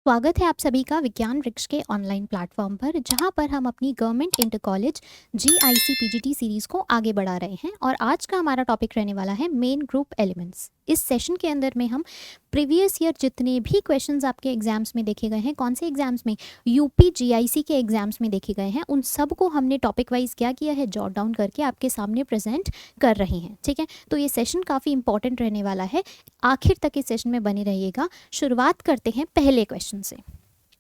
स्वागत है आप सभी का विज्ञान वृक्ष के ऑनलाइन प्लेटफॉर्म पर, जहां पर हम अपनी government inter college GIC PGT series को आगे बढ़ा रहे हैं। और आज का हमारा टॉपिक रहने वाला है मेन ग्रुप एलिमेंट्स। इस सेशन के अंदर में हम प्रीवियस ईयर जितने भी क्वेश्चंस आपके एग्जाम्स में देखे गए हैं, कौन से एग्जाम्स में, यूपी जीआईसी के एग्जाम्स में देखे गए हैं, उन सब को हमने टॉपिक वाइज क्या किया है, जॉट डाउन करके आपके सामने प्रेजेंट कर रहे हैं। ठीक है, तो ये सेशन काफ़ी इंपॉर्टेंट रहने वाला है, आखिर तक इस सेशन में बने रहिएगा। शुरुआत करते हैं पहले क्वेश्चन से।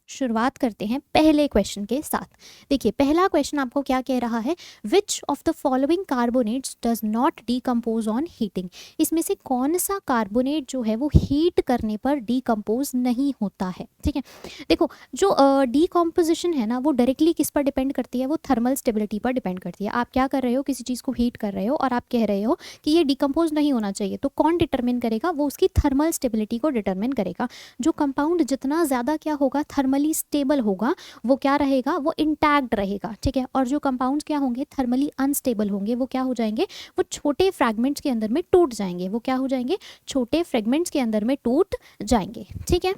शुरुआत करते हैं पहले क्वेश्चन के साथ। देखिए, पहला क्वेश्चन आपको क्या कह रहा है, which of the following carbonates does not decompose on heating. इसमें से कौन सा कार्बोनेट जो है वो हीट करने पर डीकम्पोज नहीं होता है। ठीक है, देखो जो डीकम्पोजिशन है ना, वो डायरेक्टली किस पर डिपेंड करती है, वो थर्मल स्टेबिलिटी पर डिपेंड करती है। आप क्या कर रहे हो, किसी चीज़ को हीट कर रहे हो और आप कह रहे हो कि ये डिकम्पोज नहीं होना चाहिए, तो कौन डिटरमिन करेगा, वो उसकी थर्मल स्टेबिलिटी को डिटरमिन करेगा। जो कंपाउंड जितना ज़्यादा क्या होगा, थर्मली स्टेबल होगा, वो क्या रहेगा, वो इंटैक्ट रहेगा। ठीक है, और जो कंपाउंड्स क्या होंगे, थर्मली अनस्टेबल होंगे, वो क्या हो जाएंगे, वो छोटे फ्रैगमेंट्स के अंदर में टूट जाएंगे। वो क्या हो जाएंगे, छोटे फ्रैगमेंट्स के अंदर में टूट जाएंगे। ठीक है,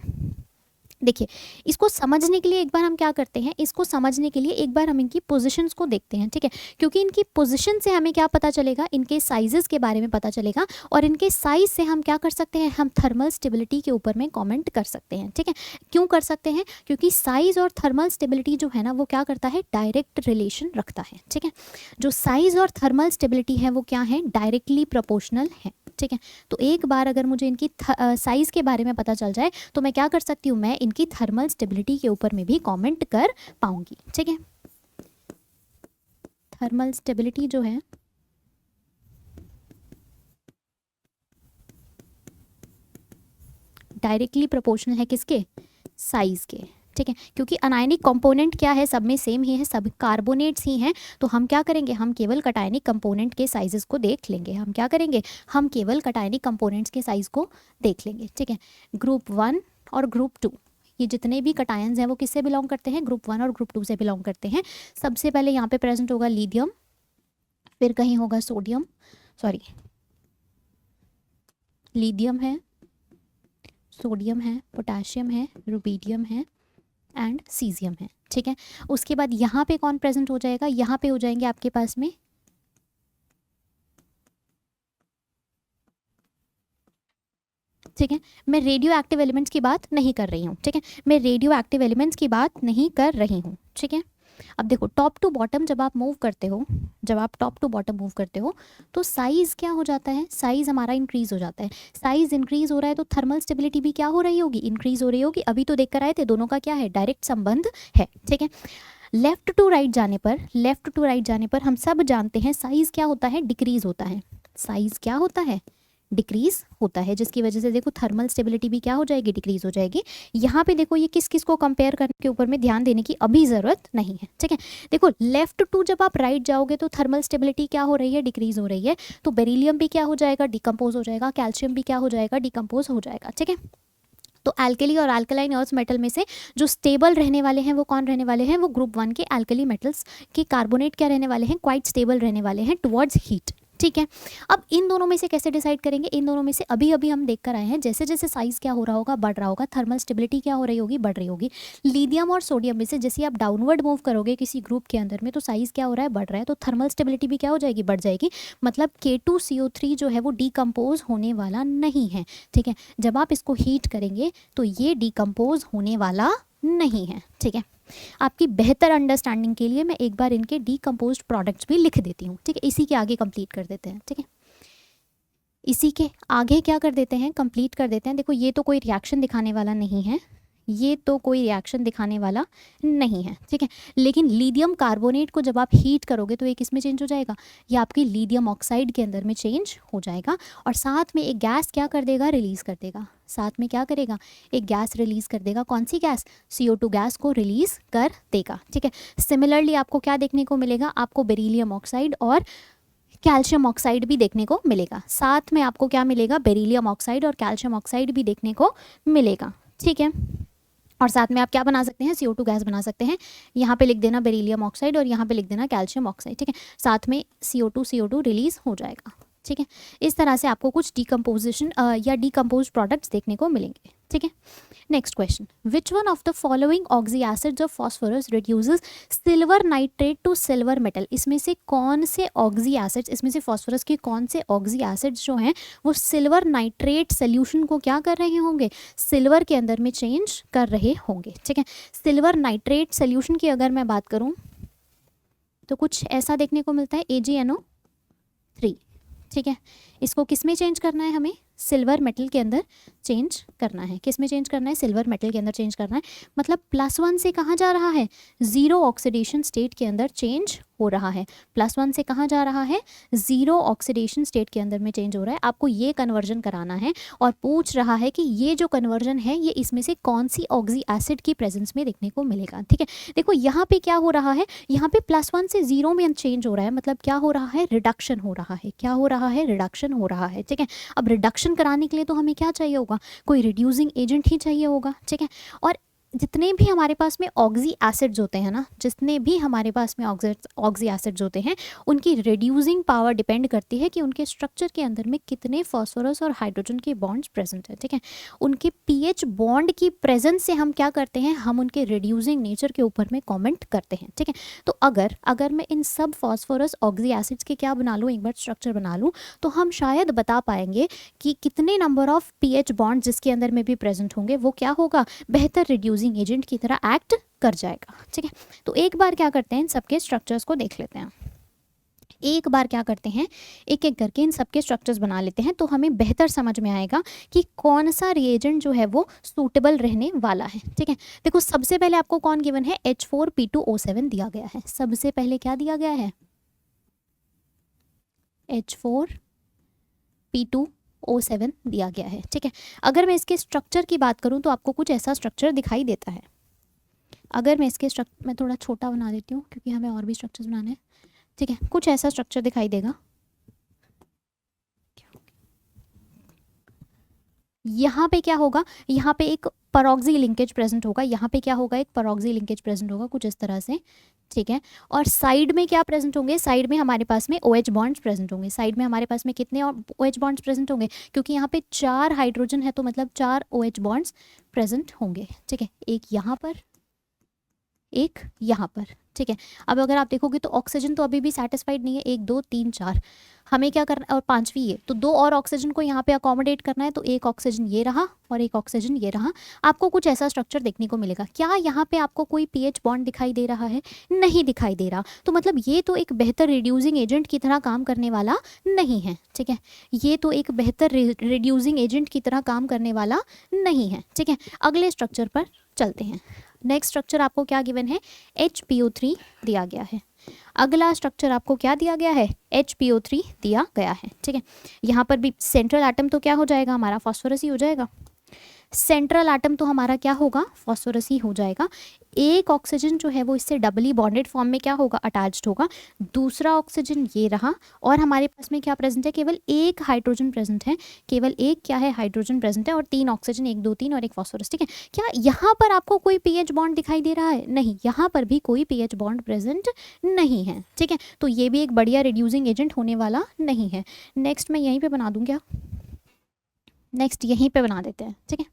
देखिए, इसको समझने के लिए एक बार हम क्या करते हैं, इसको समझने के लिए एक बार हम इनकी पोजीशंस को देखते हैं। ठीक है, क्योंकि इनकी पोजीशन से हमें क्या पता चलेगा, इनके साइजेस के बारे में पता चलेगा, और इनके साइज से हम क्या कर सकते हैं, हम थर्मल स्टेबिलिटी के ऊपर में कमेंट कर सकते हैं। ठीक है, क्यों कर सकते हैं, क्योंकि साइज और थर्मल स्टेबिलिटी जो है ना, वो क्या करता है, डायरेक्ट रिलेशन रखता है। ठीक है, जो साइज और थर्मल स्टेबिलिटी है वो क्या है, डायरेक्टली प्रोपोर्शनल है। ठीक है, तो एक बार अगर मुझे इनकी साइज के बारे में पता चल जाए तो मैं क्या कर सकती हूँ, मैं इनकी थर्मल स्टेबिलिटी के ऊपर में भी कमेंट कर पाऊंगी। ठीक है, थर्मल स्टेबिलिटी जो है डायरेक्टली प्रोपोर्शनल है किसके, साइज के। ठीक है, क्योंकि अनायनिक कंपोनेंट क्या है, सब में सेम ही है, सब कार्बोनेट्स ही हैं, तो हम क्या करेंगे, हम केवल कटायनिक कंपोनेंट के साइजेस को देख लेंगे। हम क्या करेंगे, हम केवल कटायनिक कंपोनेंट्स के साइज को देख लेंगे। ठीक है, ग्रुप 1 और ग्रुप 2, ये जितने भी कटायंस हैं वो किससे बिलोंग करते हैं, ग्रुप 1 और ग्रुप 2 से बिलोंग करते हैं। सबसे पहले यहाँ पे प्रेजेंट होगा लिथियम, फिर कहीं होगा सोडियम, सॉरी लिथियम है, सोडियम है, पोटाशियम है, रुबीडियम है एंड सीजियम है। ठीक है, उसके बाद यहाँ पे कौन प्रेजेंट हो जाएगा, यहाँ पे हो जाएंगे आपके पास में ठीक है, मैं रेडियो एक्टिव एलिमेंट्स की बात नहीं कर रही हूँ। ठीक है, मैं रेडियो एक्टिव एलिमेंट्स की बात नहीं कर रही हूँ। ठीक है, अब देखो टॉप टू बॉटम जब आप मूव करते हो, जब आप टॉप टू बॉटम मूव करते हो तो साइज क्या हो जाता है, साइज हमारा इंक्रीज हो जाता है। साइज इंक्रीज हो रहा है तो थर्मल स्टेबिलिटी भी क्या हो रही होगी, इंक्रीज हो रही होगी। अभी तो देख कर आए थे, दोनों का क्या है, डायरेक्ट संबंध है। ठीक है, लेफ्ट टू राइट जाने पर, लेफ्ट टू राइट जाने पर हम सब जानते हैं साइज क्या होता है, डिक्रीज होता है। साइज क्या होता है, डिक्रीज होता है, जिसकी वजह से देखो थर्मल स्टेबिलिटी भी क्या हो जाएगी, डिक्रीज हो जाएगी। यहाँ पे देखो ये किस किस को कंपेयर करने के ऊपर में ध्यान देने की अभी ज़रूरत नहीं है। ठीक है, देखो लेफ्ट टू जब आप राइट जाओगे तो थर्मल स्टेबिलिटी क्या हो रही है, डिक्रीज हो रही है, तो बेरिलियम भी क्या हो जाएगा, डिकम्पोज हो जाएगा, कैल्शियम भी क्या हो जाएगा, डिकम्पोज हो जाएगा। ठीक है, तो एल्कली और अल्कलाइन अर्थ मेटल में से जो स्टेबल रहने वाले हैं वो कौन रहने वाले हैं, वो ग्रुप 1 के एल्कली मेटल्स के कार्बोनेट क्या रहने वाले हैं, क्वाइट स्टेबल रहने वाले हैं टुवर्ड्स हीट। ठीक है, अब इन दोनों में से कैसे डिसाइड करेंगे, इन दोनों में से अभी अभी हम देख कर आए हैं, जैसे जैसे साइज क्या हो रहा होगा, बढ़ रहा होगा, थर्मल स्टेबिलिटी क्या हो रही होगी, बढ़ रही होगी। लिथियम और सोडियम में से जैसे आप डाउनवर्ड मूव करोगे किसी ग्रुप के अंदर में तो साइज क्या हो रहा है, बढ़ रहा है, तो थर्मल स्टेबिलिटी भी क्या हो जाएगी, बढ़ जाएगी। मतलब K2CO3 जो है वो डीकम्पोज होने वाला नहीं है। ठीक है, जब आप इसको हीट करेंगे तो ये डीकम्पोज होने वाला नहीं है। ठीक है, आपकी बेहतर अंडरस्टैंडिंग के लिए मैं एक बार इनके डीकम्पोज्ड प्रोडक्ट्स भी लिख देती हूँ। ठीक है, इसी के आगे कंप्लीट कर देते हैं। ठीक है, इसी के आगे क्या कर देते हैं, कंप्लीट कर देते हैं। देखो ये तो कोई रिएक्शन दिखाने वाला नहीं है, ये तो कोई रिएक्शन दिखाने वाला नहीं है। ठीक है, लेकिन लिथियम कार्बोनेट को जब आप हीट करोगे तो ये किस में चेंज हो जाएगा, ये आपकी लिथियम ऑक्साइड के अंदर में चेंज हो जाएगा, और साथ में एक गैस क्या कर देगा, रिलीज कर देगा। साथ में क्या करेगा, एक गैस रिलीज कर देगा। कौन सी गैस, CO2 गैस को रिलीज कर देगा। ठीक है, सिमिलरली आपको क्या देखने को मिलेगा, आपको बेरिलियम ऑक्साइड और कैल्शियम ऑक्साइड भी देखने को मिलेगा। साथ में आपको क्या मिलेगा, बेरिलियम ऑक्साइड और कैल्शियम ऑक्साइड भी देखने को मिलेगा। ठीक है, और साथ में आप क्या बना सकते हैं, CO2 गैस बना सकते हैं। यहाँ पे लिख देना बेरिलियम ऑक्साइड और यहाँ पे लिख देना कैल्शियम ऑक्साइड। ठीक है, साथ में CO2 रिलीज हो जाएगा। ठीक है। इस तरह से आपको कुछ डिकम्पोजिशन या डिकम्पोज प्रोडक्ट्स देखने को मिलेंगे, ठीक है। Next question, which one of the following oxy acids of phosphorus reduces silver nitrate to silver metal. इसमें से कौन से ऑक्सी एसिड्स, इसमें से फॉस्फोरस के कौन से ऑक्सी एसिड्स जो हैं वो सिल्वर नाइट्रेट सोल्यूशन को क्या कर रहे होंगे, सिल्वर के अंदर में चेंज कर रहे होंगे, ठीक है। सिल्वर नाइट्रेट सोल्यूशन की अगर मैं बात करूं तो कुछ ऐसा देखने को मिलता है AgNO3, ठीक है। इसको किस में चेंज करना है, हमें सिल्वर मेटल के अंदर चेंज करना है। किस में चेंज करना है, सिल्वर मेटल के अंदर चेंज करना है। मतलब +1 से कहाँ जा रहा है, 0 ऑक्सीडेशन स्टेट के अंदर चेंज हो रहा है। +1 से कहाँ जा रहा है, 0 ऑक्सीडेशन स्टेट के अंदर में चेंज हो रहा है। आपको ये कन्वर्जन कराना है और पूछ रहा है कि ये जो कन्वर्जन है ये इसमें से कौन सी ऑक्सी एसिड की प्रेजेंस में देखने को मिलेगा, ठीक है। देखो यहाँ पे क्या हो रहा है, यहाँ पे +1 से 0 में चेंज हो रहा है, मतलब क्या हो रहा है, रिडक्शन हो रहा है। क्या हो रहा है, रिडक्शन हो रहा है, ठीक है। अब रिडक्शन कराने के लिए तो हमें क्या चाहिए होगा, कोई रिड्यूसिंग एजेंट ही चाहिए होगा, ठीक है। और जितने भी हमारे पास में ऑक्सी एसिड्स होते हैं ना, जितने भी हमारे पास में ऑक्सी एसिड्स होते हैं उनकी रिड्यूसिंग पावर डिपेंड करती है कि उनके स्ट्रक्चर के अंदर में कितने फॉस्फोरस और हाइड्रोजन के बॉन्ड्स प्रेजेंट है, ठीक है। उनके पीएच बॉन्ड की प्रेजेंस से हम क्या करते हैं, हम उनके रिड्यूसिंग नेचर के ऊपर में कमेंट करते हैं, ठीक है। तो अगर मैं इन सब फॉस्फोरस ऑक्सी एसिड्स के क्या बना लूँ, एक बार स्ट्रक्चर बना लूँ तो हम शायद बता पाएंगे कि कितने नंबर ऑफ पीएच बॉन्ड जिसके अंदर में भी प्रेजेंट होंगे वो क्या होगा, बेहतर रिड्यूसिंग एजेंट की तरह एक्ट कर जाएगा, ठीक है। तो एक बार क्या करते हैं, इन सबके स्ट्रक्चर्स को देख लेते हैं। एक बार क्या करते हैं, एक एक करके इन सबके स्ट्रक्चर्स बना लेते हैं तो हमें बेहतर समझ में आएगा कि कौन सा रिएजेंट जो है वो सूटेबल रहने वाला है, ठीक है। देखो सबसे पहले आपको कौन गिवन है, H4P2O7 दिया गया है। सबसे पहले क्या दिया गया है, H4P2O7 दिया गया है, ठीक है। अगर मैं इसके स्ट्रक्चर की बात करूं तो आपको कुछ ऐसा स्ट्रक्चर दिखाई देता है। अगर मैं इसके स्ट्रक्चर, मैं थोड़ा छोटा बना देती हूँ क्योंकि हमें और भी स्ट्रक्चर्स बनाने हैं, ठीक है। कुछ ऐसा स्ट्रक्चर दिखाई देगा, यहाँ पे क्या होगा, यहाँ पे एक परऑक्सी लिंकेज प्रेजेंट होगा, यहाँ पे क्या होगा, एक परऑक्सी लिंकेज प्रेजेंट होगा कुछ इस तरह से, ठीक है। और साइड में क्या प्रेजेंट होंगे, साइड में हमारे पास में OH बॉन्ड्स प्रेजेंट होंगे। साइड में हमारे पास में कितने OH बॉन्ड्स प्रेजेंट होंगे, क्योंकि यहाँ पे 4 हाइड्रोजन है तो मतलब 4 OH बॉन्ड्स प्रेजेंट होंगे, ठीक है। एक यहाँ पर, एक यहाँ पर, ठीक है। अब अगर आप देखोगे तो ऑक्सीजन तो अभी भी सेटिस्फाइड नहीं है, 1 2 3 4, हमें क्या करना, और 5वीं ये, तो 2 और ऑक्सीजन को यहाँ पे अकोमोडेट करना है, तो एक ऑक्सीजन ये रहा और एक ऑक्सीजन ये रहा। आपको कुछ ऐसा स्ट्रक्चर देखने को मिलेगा। क्या यहाँ पे आपको कोई पीएच बॉन्ड दिखाई दे रहा है, नहीं दिखाई दे रहा, तो मतलब ये तो एक बेहतर रिड्यूसिंग एजेंट की तरह काम करने वाला नहीं है, ठीक है। ये तो एक बेहतर रिड्यूसिंग एजेंट की तरह काम करने वाला नहीं है, ठीक है। अगले स्ट्रक्चर पर चलते हैं। नेक्स्ट स्ट्रक्चर आपको क्या गिवन है, HPO3 दिया गया है। अगला स्ट्रक्चर आपको क्या दिया गया है, HPO3 दिया गया है, ठीक है। यहाँ पर भी सेंट्रल एटम तो क्या हो जाएगा, हमारा फॉस्फोरस ही हो जाएगा। सेंट्रल एटम तो हमारा क्या होगा, फॉस्फोरस ही हो जाएगा। एक ऑक्सीजन जो है वो इससे डबली बॉन्डेड फॉर्म में क्या होगा, अटैच्ड होगा। दूसरा ऑक्सीजन ये रहा और हमारे पास में क्या प्रेजेंट है, केवल एक हाइड्रोजन प्रेजेंट है, केवल एक क्या है, हाइड्रोजन प्रेजेंट है, और 3 ऑक्सीजन, 1 2 3 और एक फॉस्फोरस, ठीक है। क्या यहाँ पर आपको कोई पीएच बॉन्ड दिखाई दे रहा है, नहीं, यहाँ पर भी कोई पीएच बॉन्ड प्रेजेंट नहीं है, ठीक है। तो ये भी एक बढ़िया रिड्यूसिंग एजेंट होने वाला नहीं है। नेक्स्ट मैं यहीं पे बना दूं क्या, नेक्स्ट यहीं पे बना देते हैं, ठीक है।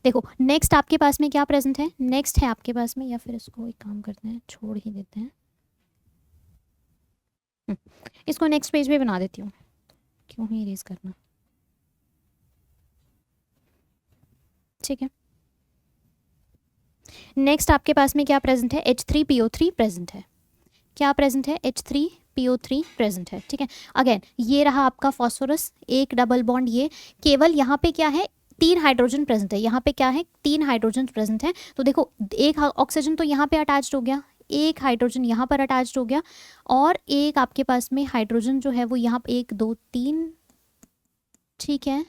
देखो नेक्स्ट आपके पास में क्या प्रेजेंट है, नेक्स्ट है आपके पास में, या फिर इसको एक काम करते हैं, छोड़ ही देते हैं, इसको नेक्स्ट पेज पे बना देती हूँ, क्यों ही इरेज करना, ठीक है। नेक्स्ट आपके पास में क्या प्रेजेंट है, H3PO3 प्रेजेंट है। क्या प्रेजेंट है, H3PO3 प्रेजेंट है, ठीक है। अगेन ये रहा आपका फॉस्फोरस, एक डबल बॉन्ड, ये केवल यहाँ पे क्या है, 3 हाइड्रोजन प्रेजेंट है। यहाँ पे क्या है, 3 हाइड्रोजन प्रेजेंट है। तो देखो एक ऑक्सीजन तो यहाँ पे अटैच्ड हो गया, एक हाइड्रोजन यहाँ पर अटैच्ड हो गया, और एक आपके पास में हाइड्रोजन जो है वो यहाँ पे 1 2 3, ठीक है।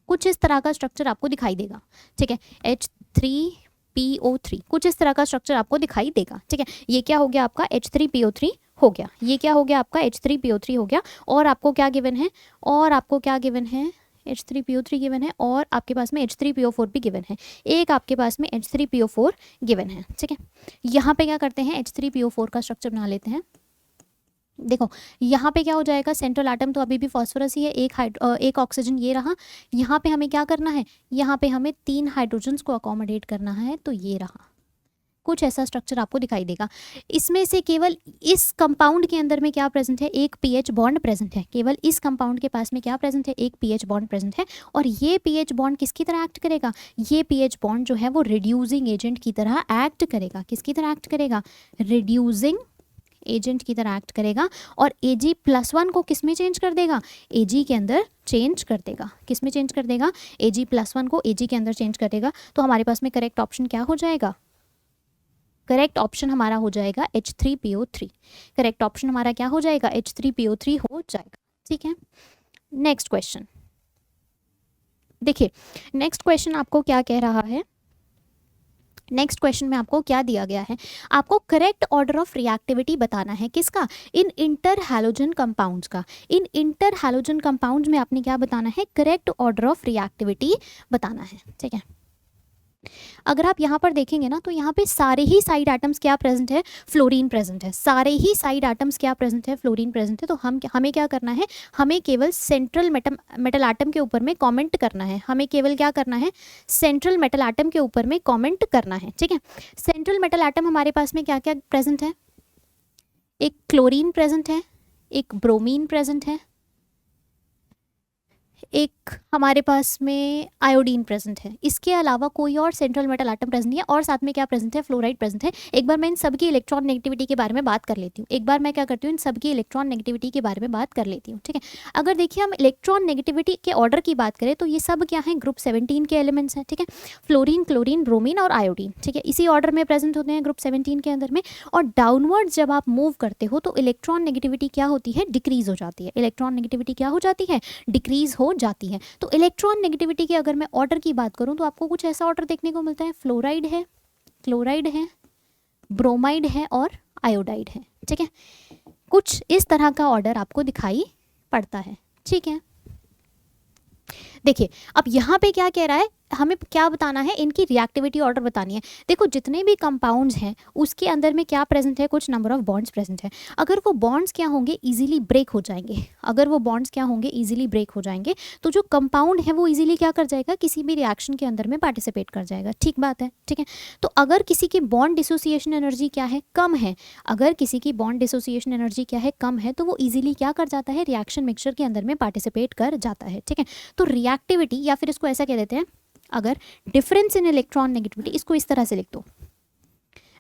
कुछ इस तरह का स्ट्रक्चर आपको दिखाई देगा, ठीक है। H3PO3 कुछ इस तरह का स्ट्रक्चर आपको दिखाई देगा, ठीक है। ये क्या हो गया आपका, H3PO3 हो गया। ये क्या हो गया आपका, H3PO3 हो गया। और आपको क्या गिवन है, और आपको क्या गिवन है, H3PO3 गिवन है, और आपके पास में H3PO4 भी गिवन है। एक आपके पास में H3PO4 गिवन है, ठीक है। यहाँ पे क्या करते हैं, H3PO4 का स्ट्रक्चर बना लेते हैं। देखो यहाँ पे क्या हो जाएगा, सेंट्रल एटम तो अभी भी फॉस्फोरस ही है, एक ऑक्सीजन ये रहा। यहाँ पे हमें क्या करना है, यहाँ पे हमें 3 हाइड्रोजन्स को अकोमोडेट करना है, तो ये रहा, कुछ ऐसा स्ट्रक्चर आपको दिखाई देगा। इसमें से केवल इस कंपाउंड के अंदर में क्या प्रेजेंट है, एक पीएच बॉन्ड प्रेजेंट है। केवल इस कंपाउंड के पास में क्या प्रेजेंट है, एक पीएच बॉन्ड प्रेजेंट है। और ये पीएच बॉन्ड किसकी तरह एक्ट करेगा, ये पीएच बॉन्ड जो है वो रिड्यूसिंग एजेंट की तरह एक्ट करेगा। किसकी तरह एक्ट करेगा, रिड्यूसिंग एजेंट की तरह एक्ट करेगा। और Ag+1 को किस में चेंज कर देगा, Ag के अंदर चेंज कर देगा। किस में चेंज कर देगा, Ag+1 को Ag के अंदर चेंज कर देगा। तो हमारे पास में करेक्ट ऑप्शन क्या हो जाएगा, करेक्ट ऑप्शन हमारा हो जाएगा H3PO3। करेक्ट ऑप्शन हमारा क्या हो जाएगा, H3PO3 हो जाएगा। ठीक है, नेक्स्ट क्वेश्चन देखिए, नेक्स्ट क्वेश्चन आपको क्या कह रहा है, नेक्स्ट क्वेश्चन में आपको क्या दिया गया है, आपको करेक्ट ऑर्डर ऑफ रिएक्टिविटी बताना है। किसका, इन इंटर हैलोजन कंपाउंड्स का। इन इंटर हैलोजन कंपाउंड्स में आपने क्या बताना है, करेक्ट ऑर्डर ऑफ रिएक्टिविटी बताना है। ठीक है, अगर आप यहाँ पर देखेंगे ना, तो यहाँ पे सारे ही साइड एटम्स क्या प्रेजेंट है, फ्लोरीन प्रेजेंट है। सारे ही साइड एटम्स क्या प्रेजेंट है, फ्लोरीन प्रेजेंट है। तो हमें क्या करना है, हमें केवल सेंट्रल मेटल एटम के ऊपर में कमेंट करना है। हमें केवल क्या करना है, सेंट्रल मेटल एटम के ऊपर में कमेंट करना है। ठीक है, सेंट्रल मेटल एटम हमारे पास में क्या क्या प्रेजेंट है, एक क्लोरीन प्रेजेंट है, एक ब्रोमीन प्रेजेंट है, एक हमारे पास में आयोडीन प्रेजेंट है। इसके अलावा कोई और सेंट्रल मेटल एटम प्रेजेंट नहीं है। और साथ में क्या प्रेजेंट है, फ्लोराइड प्रेजेंट है। एक बार मैं इन सबकी इलेक्ट्रॉन नेगेटिविटी के बारे में बात कर लेती हूँ। एक बार मैं क्या करती हूँ, इन सबकी इलेक्ट्रॉन नेगेटिविटी के बारे में बात कर लेती हूँ। ठीक है, अगर देखिए हम इलेक्ट्रॉन नेगेटिविटी के ऑर्डर की बात करें तो ये सब क्या है, ग्रुप 17 के एलिमेंट्स हैं। ठीक है, फ्लोरीन, क्लोरीन, ब्रोमीन और आयोडीन। ठीक है, इसी ऑर्डर में प्रेजेंट होते हैं ग्रुप 17 के अंदर में। और डाउनवर्ड जब आप मूव करते हो तो इलेक्ट्रॉन नेगेटिविटी क्या होती है, डिक्रीज हो जाती है। इलेक्ट्रॉन नेगेटिविटी क्या हो जाती है, डिक्रीज हो जाती है। तो इलेक्ट्रॉन नेगेटिविटी की अगर मैं ऑर्डर की बात करूं तो आपको कुछ ऐसा ऑर्डर देखने को मिलता है, फ्लोराइड है, क्लोराइड है, ब्रोमाइड है और आयोडाइड है। ठीक है, कुछ इस तरह का ऑर्डर आपको दिखाई पड़ता है। ठीक है, देखिए अब यहाँ पे क्या कह रहा है, हमें क्या बताना है, इनकी रिएक्टिविटी ऑर्डर बतानी है। देखो जितने भी कंपाउंड्स हैं उसके अंदर में क्या प्रेजेंट है, कुछ नंबर ऑफ बॉन्ड्स प्रेजेंट है। अगर वो बॉन्ड्स क्या होंगे, इजीली ब्रेक हो जाएंगे। अगर वो बॉन्ड्स क्या होंगे, इजीली ब्रेक हो जाएंगे, तो जो कंपाउंड है वो इजीली क्या कर जाएगा, किसी भी रिएक्शन के अंदर में पार्टिसिपेट कर जाएगा। ठीक बात है। ठीक है, तो अगर किसी की बॉन्ड डिसोसिएशन एनर्जी क्या है, कम है, अगर किसी की बॉन्ड डिसोसिएशन एनर्जी क्या है, कम है, तो वो इजीली क्या कर जाता है, रिएक्शन मिक्सचर के अंदर में पार्टिसिपेट कर जाता है। ठीक है, तो रिएक्टिविटी, या फिर इसको ऐसा कह देते हैं, अगर डिफरेंस इन इलेक्ट्रॉन नेगेटिविटी, इसको इस तरह से लिख दो,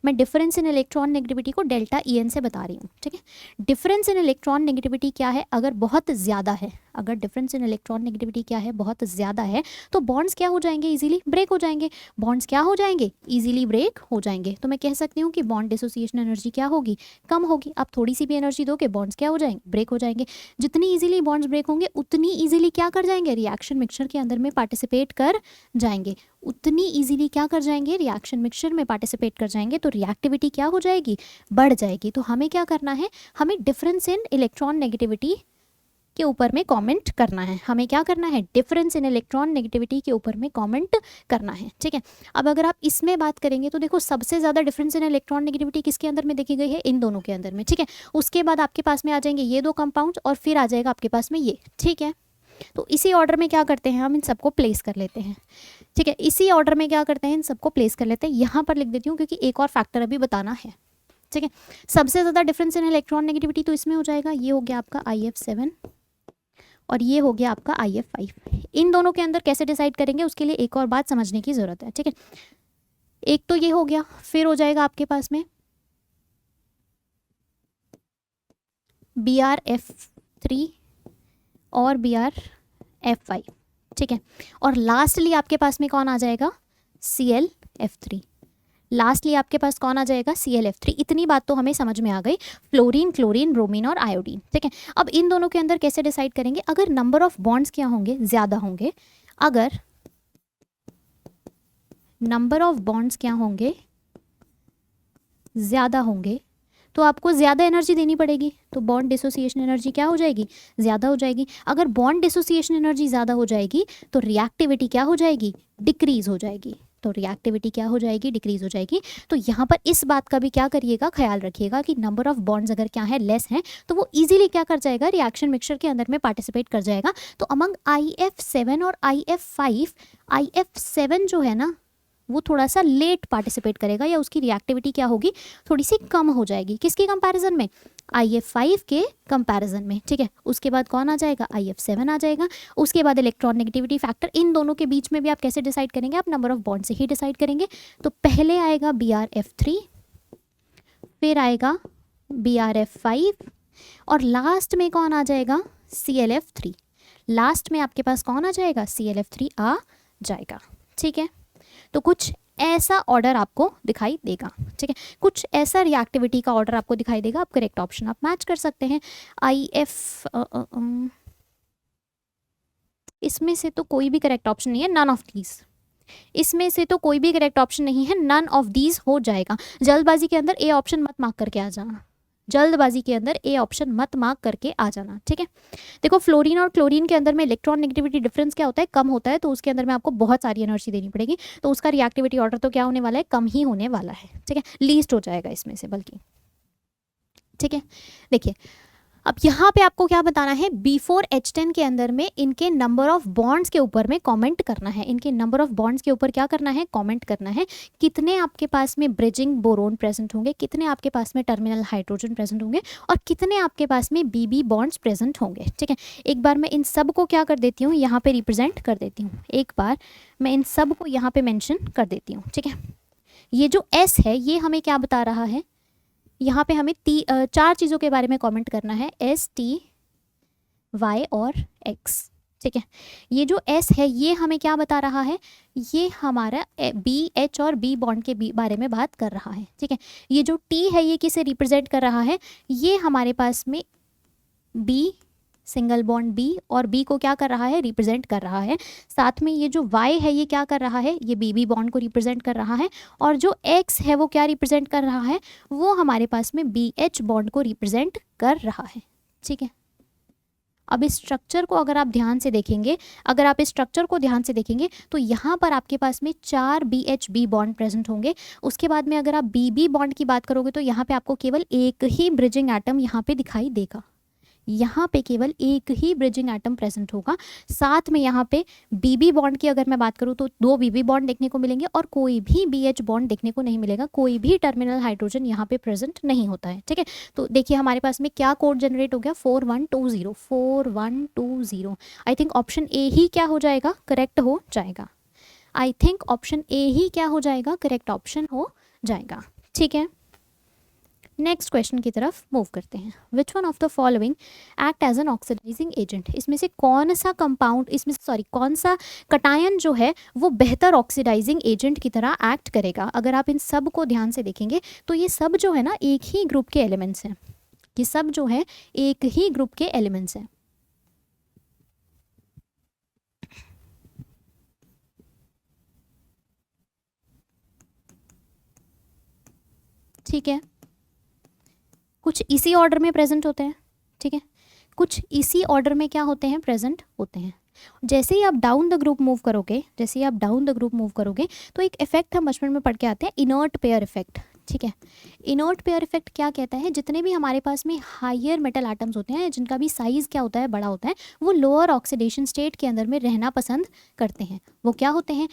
मैं डिफरेंस इन इलेक्ट्रॉन नेगेटिविटी को डेल्टा EN से बता रही हूँ। ठीक है, डिफरेंस इन इलेक्ट्रॉन नेगेटिविटी क्या है, अगर बहुत ज़्यादा है, अगर डिफरेंस इन इलेक्ट्रॉन नेगेटिविटी क्या है, बहुत ज़्यादा है, तो बॉन्ड्स क्या हो जाएंगे, इजीली ब्रेक हो जाएंगे। बॉन्ड्स क्या हो जाएंगे, इजीली ब्रेक हो जाएंगे। तो मैं कह सकती हूँ कि बॉन्ड डिसोसिएशन एनर्जी क्या होगी, कम होगी। आप थोड़ी सी भी एनर्जी दोगे, बॉन्ड्स क्या हो जाएंगे, ब्रेक हो जाएंगे। जितनी ईजिली बॉन्ड्स ब्रेक होंगे उतनी ईजिली क्या कर जाएंगे, रिएक्शन मिक्सचर के अंदर में पार्टिसिपेट कर जाएंगे। उतनी इजीली क्या कर जाएंगे, रिएक्शन मिक्सचर में पार्टिसिपेट कर जाएंगे, तो रिएक्टिविटी क्या हो जाएगी, बढ़ जाएगी। तो हमें क्या करना है, हमें डिफरेंस इन इलेक्ट्रॉन नेगेटिविटी के ऊपर में कमेंट करना है। हमें क्या करना है, डिफरेंस इन इलेक्ट्रॉन नेगेटिविटी के ऊपर में कमेंट करना है। ठीक है, अब अगर आप इसमें बात करेंगे तो देखो सबसे ज़्यादा डिफरेंस इन इलेक्ट्रॉन नेगेटिविटी किसके अंदर में देखी गई है, इन दोनों के अंदर में। ठीक है, उसके बाद आपके पास में आ जाएंगे ये दो कंपाउंड और फिर आ जाएगा आपके पास में ये। ठीक है, तो इसी ऑर्डर में क्या करते हैं, हम इन सबको प्लेस कर लेते हैं। ठीक है, इसी ऑर्डर में क्या करते हैं, इन सबको प्लेस कर लेते हैं। यहाँ पर लिख देती हूँ क्योंकि एक और फैक्टर अभी बताना है। ठीक है, सबसे ज़्यादा डिफरेंस इन इलेक्ट्रॉन नेगेटिविटी तो इसमें हो जाएगा, ये हो गया आपका IF7 और ये हो गया आपका IF5। इन दोनों के अंदर कैसे डिसाइड करेंगे, उसके लिए एक और बात समझने की ज़रूरत है। ठीक है, एक तो ये हो गया, फिर हो जाएगा आपके पास में BrF3 और BrF5। ठीक है, और लास्टली आपके पास में कौन आ जाएगा, ClF3। लास्टली आपके पास कौन आ जाएगा, ClF3। इतनी बात तो हमें समझ में आ गई, फ्लोरीन, क्लोरीन, ब्रोमीन और आयोडीन। ठीक है, अब इन दोनों के अंदर कैसे डिसाइड करेंगे, अगर नंबर ऑफ बॉन्ड्स क्या होंगे, ज़्यादा होंगे, अगर नंबर ऑफ बॉन्ड्स क्या होंगे, ज़्यादा होंगे, तो आपको ज़्यादा एनर्जी देनी पड़ेगी, तो बॉन्ड डिसोसिएशन एनर्जी क्या हो जाएगी, ज़्यादा हो जाएगी। अगर बॉन्ड डिसोसिएशन एनर्जी ज़्यादा हो जाएगी तो रिएक्टिविटी क्या हो जाएगी, डिक्रीज हो जाएगी। तो तो रिएक्टिविटी क्या हो जाएगी, डिक्रीज हो जाएगी। तो यहाँ पर इस बात का भी क्या करिएगा, ख्याल रखिएगा कि नंबर ऑफ बॉन्ड्स अगर क्या है लेस है तो वो इजीली क्या कर जाएगा, रिएक्शन मिक्सचर के अंदर में पार्टिसिपेट कर जाएगा। तो अमंग IF7 और IF5, IF7 जो है ना वो थोड़ा सा लेट पार्टिसिपेट करेगा या उसकी रिएक्टिविटी क्या होगी, थोड़ी सी कम हो जाएगी। किसके कंपैरिजन में, IF5 के कंपैरिजन में, ठीक है। उसके बाद कौन आ जाएगा, IF7 आ जाएगा। उसके बाद इलेक्ट्रॉन नेगेटिविटी फैक्टर, इन दोनों के बीच में भी आप कैसे डिसाइड करेंगे, आप नंबर ऑफ बॉन्ड से ही डिसाइड करेंगे। तो पहले आएगा BRF3, फिर आएगा BRF5 और लास्ट में कौन आ जाएगा, CLF3। लास्ट में आपके पास कौन आ जाएगा, CLF3 आ जाएगा, ठीक है। तो कुछ ऐसा ऑर्डर आपको दिखाई देगा, ठीक है, कुछ ऐसा रिएक्टिविटी का ऑर्डर आपको दिखाई देगा। आप करेक्ट ऑप्शन आप मैच कर सकते हैं। इसमें से तो कोई भी करेक्ट ऑप्शन नहीं है, नन ऑफ दीज, इसमें से तो कोई भी करेक्ट ऑप्शन नहीं है, नन ऑफ दीज हो जाएगा। जल्दबाजी के अंदर ए ऑप्शन मत मार्क करके आ जाना, जल्दबाजी के अंदर ए ऑप्शन मत मार्क करके आ जाना, ठीक है। देखो फ्लोरीन और क्लोरीन के अंदर में इलेक्ट्रॉन नेगेटिविटी डिफरेंस क्या होता है, कम होता है, तो उसके अंदर में आपको बहुत सारी एनर्जी देनी पड़ेगी, तो उसका रिएक्टिविटी ऑर्डर तो क्या होने वाला है, कम ही होने वाला है, ठीक है, लीस्ट हो जाएगा इसमें से बल्कि, ठीक है। देखिए अब यहाँ पे आपको क्या बताना है, B4 H10 के अंदर में इनके नंबर ऑफ बॉन्ड्स के ऊपर में कमेंट करना है, इनके नंबर ऑफ बॉन्ड्स के ऊपर क्या करना है, कमेंट करना है। कितने आपके पास में ब्रिजिंग बोरोन प्रेजेंट होंगे, कितने आपके पास में टर्मिनल हाइड्रोजन प्रेजेंट होंगे और कितने आपके पास में BB बॉन्ड्स प्रेजेंट होंगे, ठीक है। एक बार मैं इन सब को क्या कर देती हूँ, यहाँ पे रिप्रेजेंट कर देती हूँ, एक बार मैं इन सब को यहाँ पे मेंशन कर देती हूँ, ठीक है। ये जो S है ये हमें क्या बता रहा है, यहाँ पे हमें 4 चीज़ों के बारे में कमेंट करना है, S, T, Y और X, ठीक है। ये जो S है ये हमें क्या बता रहा है, ये हमारा B, H और B बॉन्ड के बारे में बात कर रहा है, ठीक है। ये जो T है ये किसे रिप्रेजेंट कर रहा है, ये हमारे पास में B सिंगल बॉन्ड B और B को क्या कर रहा है, रिप्रेजेंट कर रहा है। साथ में ये जो Y है ये क्या कर रहा है, ये BB बॉन्ड को रिप्रेजेंट कर रहा है। और जो X है वो क्या रिप्रेजेंट कर रहा है, वो हमारे पास में BH बॉन्ड को रिप्रेजेंट कर रहा है, ठीक है। अब इस स्ट्रक्चर को अगर आप ध्यान से देखेंगे, अगर आप इस स्ट्रक्चर को ध्यान से देखेंगे तो यहाँ पर आपके पास में 4 BHB बॉन्ड प्रेजेंट होंगे। उसके बाद में अगर आप BB बॉन्ड की बात करोगे तो यहाँ पे आपको केवल एक ही ब्रिजिंग एटम यहाँ पे दिखाई देगा, यहाँ पे केवल एक ही ब्रिजिंग एटम प्रेजेंट होगा। साथ में यहाँ पे BB बॉन्ड की अगर मैं बात करूँ तो 2 BB बॉन्ड देखने को मिलेंगे और कोई भी BH बॉन्ड देखने को नहीं मिलेगा, कोई भी टर्मिनल हाइड्रोजन यहाँ पे प्रेजेंट नहीं होता है, ठीक है। तो देखिए हमारे पास में क्या कोड जनरेट हो गया, 4120, 4120। आई थिंक ऑप्शन ए ही क्या हो जाएगा, करेक्ट हो जाएगा। आई थिंक ऑप्शन ए ही क्या हो जाएगा, करेक्ट ऑप्शन हो जाएगा, ठीक है। नेक्स्ट क्वेश्चन की तरफ मूव करते हैं। Which one of the following act as an oxidizing agent, इसमें से कौन सा कंपाउंड, इसमें सॉरी कौन सा कटायन जो है वो बेहतर ऑक्सीडाइजिंग एजेंट की तरह एक्ट करेगा। अगर आप इन सब को ध्यान से देखेंगे तो ये सब जो है ना एक ही ग्रुप के एलिमेंट्स हैं, ये सब जो है एक ही ग्रुप के एलिमेंट्स हैं, ठीक है। कुछ इसी ऑर्डर में प्रेजेंट होते हैं, ठीक है, कुछ इसी ऑर्डर में क्या होते हैं, प्रेजेंट होते हैं। जैसे ही आप डाउन द ग्रुप मूव करोगे, जैसे ही आप डाउन द ग्रुप मूव करोगे तो एक इफेक्ट हम बचपन में पढ़ के आते हैं, इनर्ट पेयर इफेक्ट, ठीक है। इनर्ट पेयर इफेक्ट क्या कहता है, जितने भी हमारे पास में हायर मेटल एटम्स होते हैं जिनका भी साइज क्या होता है, बड़ा होता है, वो लोअर ऑक्सीडेशन स्टेट के अंदर में रहना पसंद करते हैं। वो क्या होते हैं,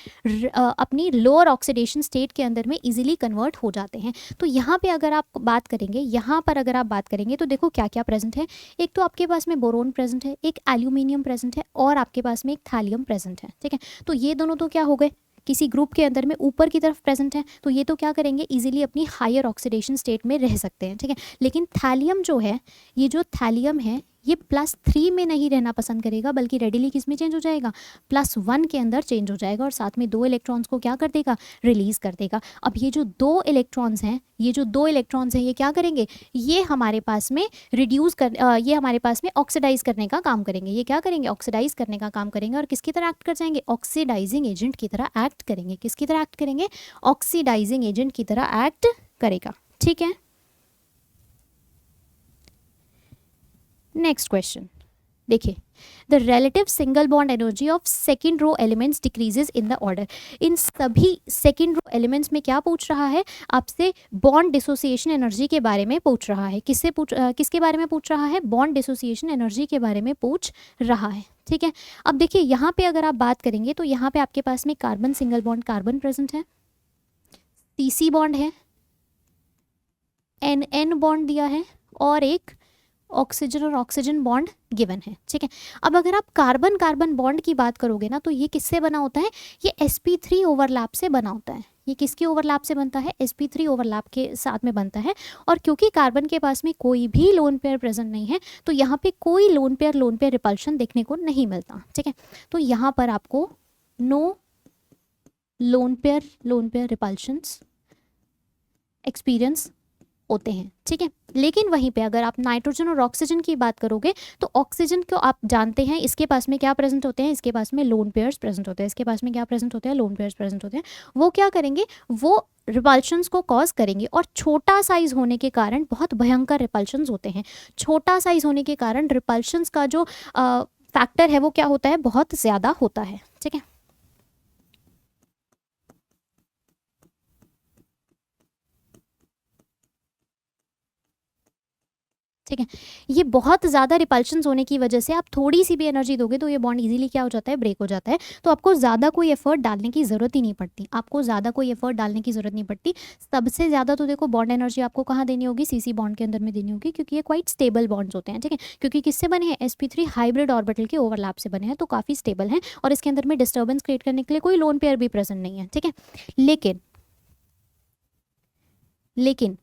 अपनी लोअर ऑक्सीडेशन स्टेट के अंदर में इजीली कन्वर्ट हो जाते हैं। तो यहाँ पे अगर आप बात करेंगे, यहाँ पर अगर आप बात करेंगे तो देखो क्या क्या प्रेजेंट है। एक तो आपके पास में बोरोन प्रेजेंट है, एक एल्यूमिनियम प्रेजेंट है और आपके पास में एक थैलियम प्रेजेंट है, ठीक है। तो ये दोनों तो क्या हो गए, किसी ग्रुप के अंदर में ऊपर की तरफ प्रेजेंट है, तो ये तो क्या करेंगे, इजीली अपनी हायर ऑक्सीडेशन स्टेट में रह सकते हैं, ठीक है। लेकिन थैलियम जो है, ये जो थैलियम है ये +3 में नहीं रहना पसंद करेगा, बल्कि रेडिली किस में चेंज हो जाएगा, +1 के अंदर चेंज हो जाएगा और साथ में 2 इलेक्ट्रॉन्स को क्या कर देगा, रिलीज कर देगा। अब ये जो 2 इलेक्ट्रॉन्स हैं, ये जो 2 इलेक्ट्रॉन्स हैं ये क्या करेंगे, ये हमारे पास में ये हमारे पास में ऑक्सीडाइज करने का काम करेंगे। ये क्या करेंगे, ऑक्सीडाइज करने का काम करेंगे और किसकी तरह एक्ट कर जाएंगे, ऑक्सीडाइजिंग एजेंट की तरह एक्ट करेंगे। किसकी तरह एक्ट करेंगे, ऑक्सीडाइजिंग एजेंट की तरह एक्ट करेगा, ठीक है। नेक्स्ट क्वेश्चन, देखिए, the relative single bond energy of second row elements decreases in the order. इन सभी सेकेंड रो एलिमेंट्स में क्या पूछ रहा है आपसे, बॉन्ड डिसोसिएशन एनर्जी के बारे में पूछ रहा है। किसके बारे में पूछ रहा है, बॉन्ड डिसोसिएशन एनर्जी के बारे में पूछ रहा है। ठीक है, अब देखिए यहाँ पे अगर आप बात करेंगे तो यहाँ पे आपके पास में carbon single bond carbon present है, CC बॉन्ड है, NN बॉन्ड दिया है और एक ऑक्सीजन और ऑक्सीजन बॉन्ड गिवन है। ठीक है, अब अगर आप कार्बन कार्बन बॉन्ड की बात करोगे ना तो ये किससे बना होता है, ये sp3 ओवरलैप से बना होता है। ये किसके ओवरलैप से बनता है, sp3 ओवरलैप के साथ में बनता है। और क्योंकि कार्बन के पास में कोई भी लोन पेयर प्रेजेंट नहीं है तो यहाँ पे कोई लोन पेयर रिपल्शन देखने को नहीं मिलता। ठीक है, तो यहाँ पर आपको no lone pair repulsions experience होते हैं। ठीक है, लेकिन वहीं पे अगर आप नाइट्रोजन और ऑक्सीजन की बात करोगे तो ऑक्सीजन को आप जानते हैं इसके पास में क्या प्रेजेंट होते हैं, इसके पास में लोन पेयर्स प्रेजेंट होते हैं, इसके पास में क्या प्रेजेंट होते हैं, लोन पेयर्स प्रेजेंट होते हैं। वो क्या करेंगे, वो रिपल्शंस को कॉज करेंगे और छोटा साइज होने के कारण बहुत भयंकर रिपल्शंस होते हैं। छोटा साइज होने के कारण रिपल्शंस का जो फैक्टर है वो क्या होता है, बहुत ज़्यादा होता है। ठीक है, ठीक है, ये बहुत ज़्यादा रिपल्शंस होने की वजह से आप थोड़ी सी भी एनर्जी दोगे तो ये बॉन्ड इजीली क्या हो जाता है, ब्रेक हो जाता है। तो आपको ज़्यादा कोई एफर्ट डालने की ज़रूरत ही नहीं पड़ती, आपको ज़्यादा कोई एफर्ट डालने की ज़रूरत नहीं पड़ती। सबसे ज़्यादा तो देखो बॉन्ड एनर्जी आपको कहाँ देनी होगी, CC बॉन्ड के अंदर में देनी होगी, क्योंकि ये क्वाइट स्टेबल बॉन्ड्स होते हैं। ठीक है, क्योंकि किससे बने हैं, sp3 हाइब्रिड ऑर्बिटल के ओवरलैप से बने हैं, तो काफ़ी स्टेबल हैं और इसके अंदर में डिस्टर्बेंस क्रिएट करने के लिए कोई लोन पेयर भी प्रेजेंट नहीं है। ठीक है, लेकिन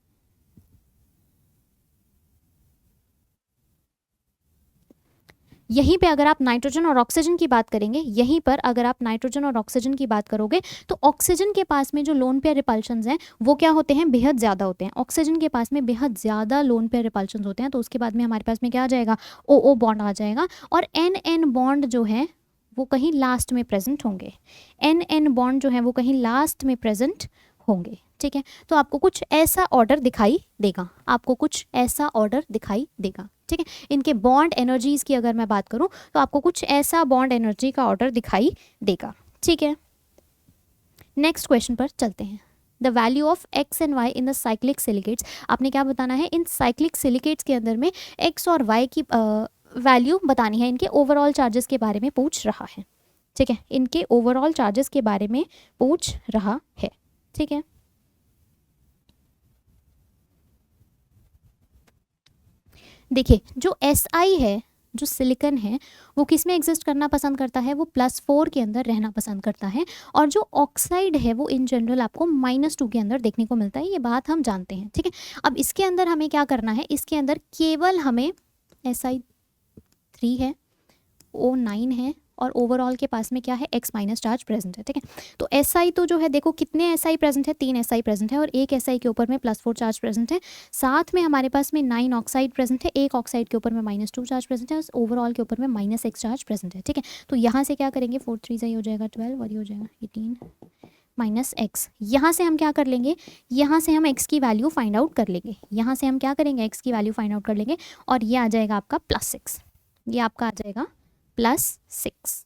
यहीं पे अगर आप नाइट्रोजन और ऑक्सीजन की बात करेंगे, यहीं पर अगर आप नाइट्रोजन और ऑक्सीजन की बात करोगे तो ऑक्सीजन के पास में जो लोन पेयर रिपल्शंस हैं वो क्या होते हैं, बेहद ज़्यादा होते हैं। ऑक्सीजन के पास में बेहद ज़्यादा लोन पेयर रिपल्शंस होते हैं, तो उसके बाद में हमारे पास में क्या आ जाएगा, OO बॉन्ड आ जाएगा और NN बॉन्ड जो है वो कहीं लास्ट में प्रेजेंट होंगे। NN बॉन्ड जो है वो कहीं लास्ट में प्रेजेंट होंगे। ठीक है, तो आपको कुछ ऐसा ऑर्डर दिखाई देगा, आपको कुछ ऐसा ऑर्डर दिखाई देगा। ठीक है, इनके बॉन्ड एनर्जीज की अगर मैं बात करूं तो आपको कुछ ऐसा बॉन्ड एनर्जी का ऑर्डर दिखाई देगा। ठीक है, नेक्स्ट क्वेश्चन पर चलते हैं। The value of x and y in the cyclic silicates. आपने क्या बताना है, इन साइक्लिक सिलिकेट्स के अंदर में x और y की वैल्यू बतानी है, इनके ओवरऑल चार्जेस के बारे में पूछ रहा है। ठीक है, इनके ओवरऑल चार्जेस के बारे में पूछ रहा है। ठीक है, देखिए जो SI है, जो सिलिकन है, वो किस में एग्जिस्ट करना पसंद करता है, वो +4 के अंदर रहना पसंद करता है। और जो ऑक्साइड है वो इन जनरल आपको -2 के अंदर देखने को मिलता है, ये बात हम जानते हैं। ठीक है, अब इसके अंदर हमें क्या करना है, इसके अंदर केवल हमें Si3 है, O9 है और ओवरऑल के पास में क्या है, X माइनस चार्ज प्रेजेंट है। ठीक है, तो SI तो जो है देखो कितने SI प्रेजेंट है, 3 SI प्रेजेंट है और एक SI के ऊपर में +4 चार्ज प्रेजेंट है। साथ में हमारे पास में 9 ऑक्साइड प्रेजेंट है, एक ऑक्साइड के ऊपर में -2 चार्ज प्रेजेंट है और ओवरऑल के ऊपर में -X चार्ज प्रेजेंट है। ठीक है, तो यहाँ से क्या करेंगे, 4 3 हो जाएगा 12 और ये हो जाएगा 18 -X। यहाँ से हम क्या कर लेंगे, यहाँ से हम X की वैल्यू फाइंड आउट कर लेंगे, यहाँ से हम क्या करेंगे, X की वैल्यू फाइंड आउट कर लेंगे और ये आ जाएगा आपका +6, ये आपका आ जाएगा +6।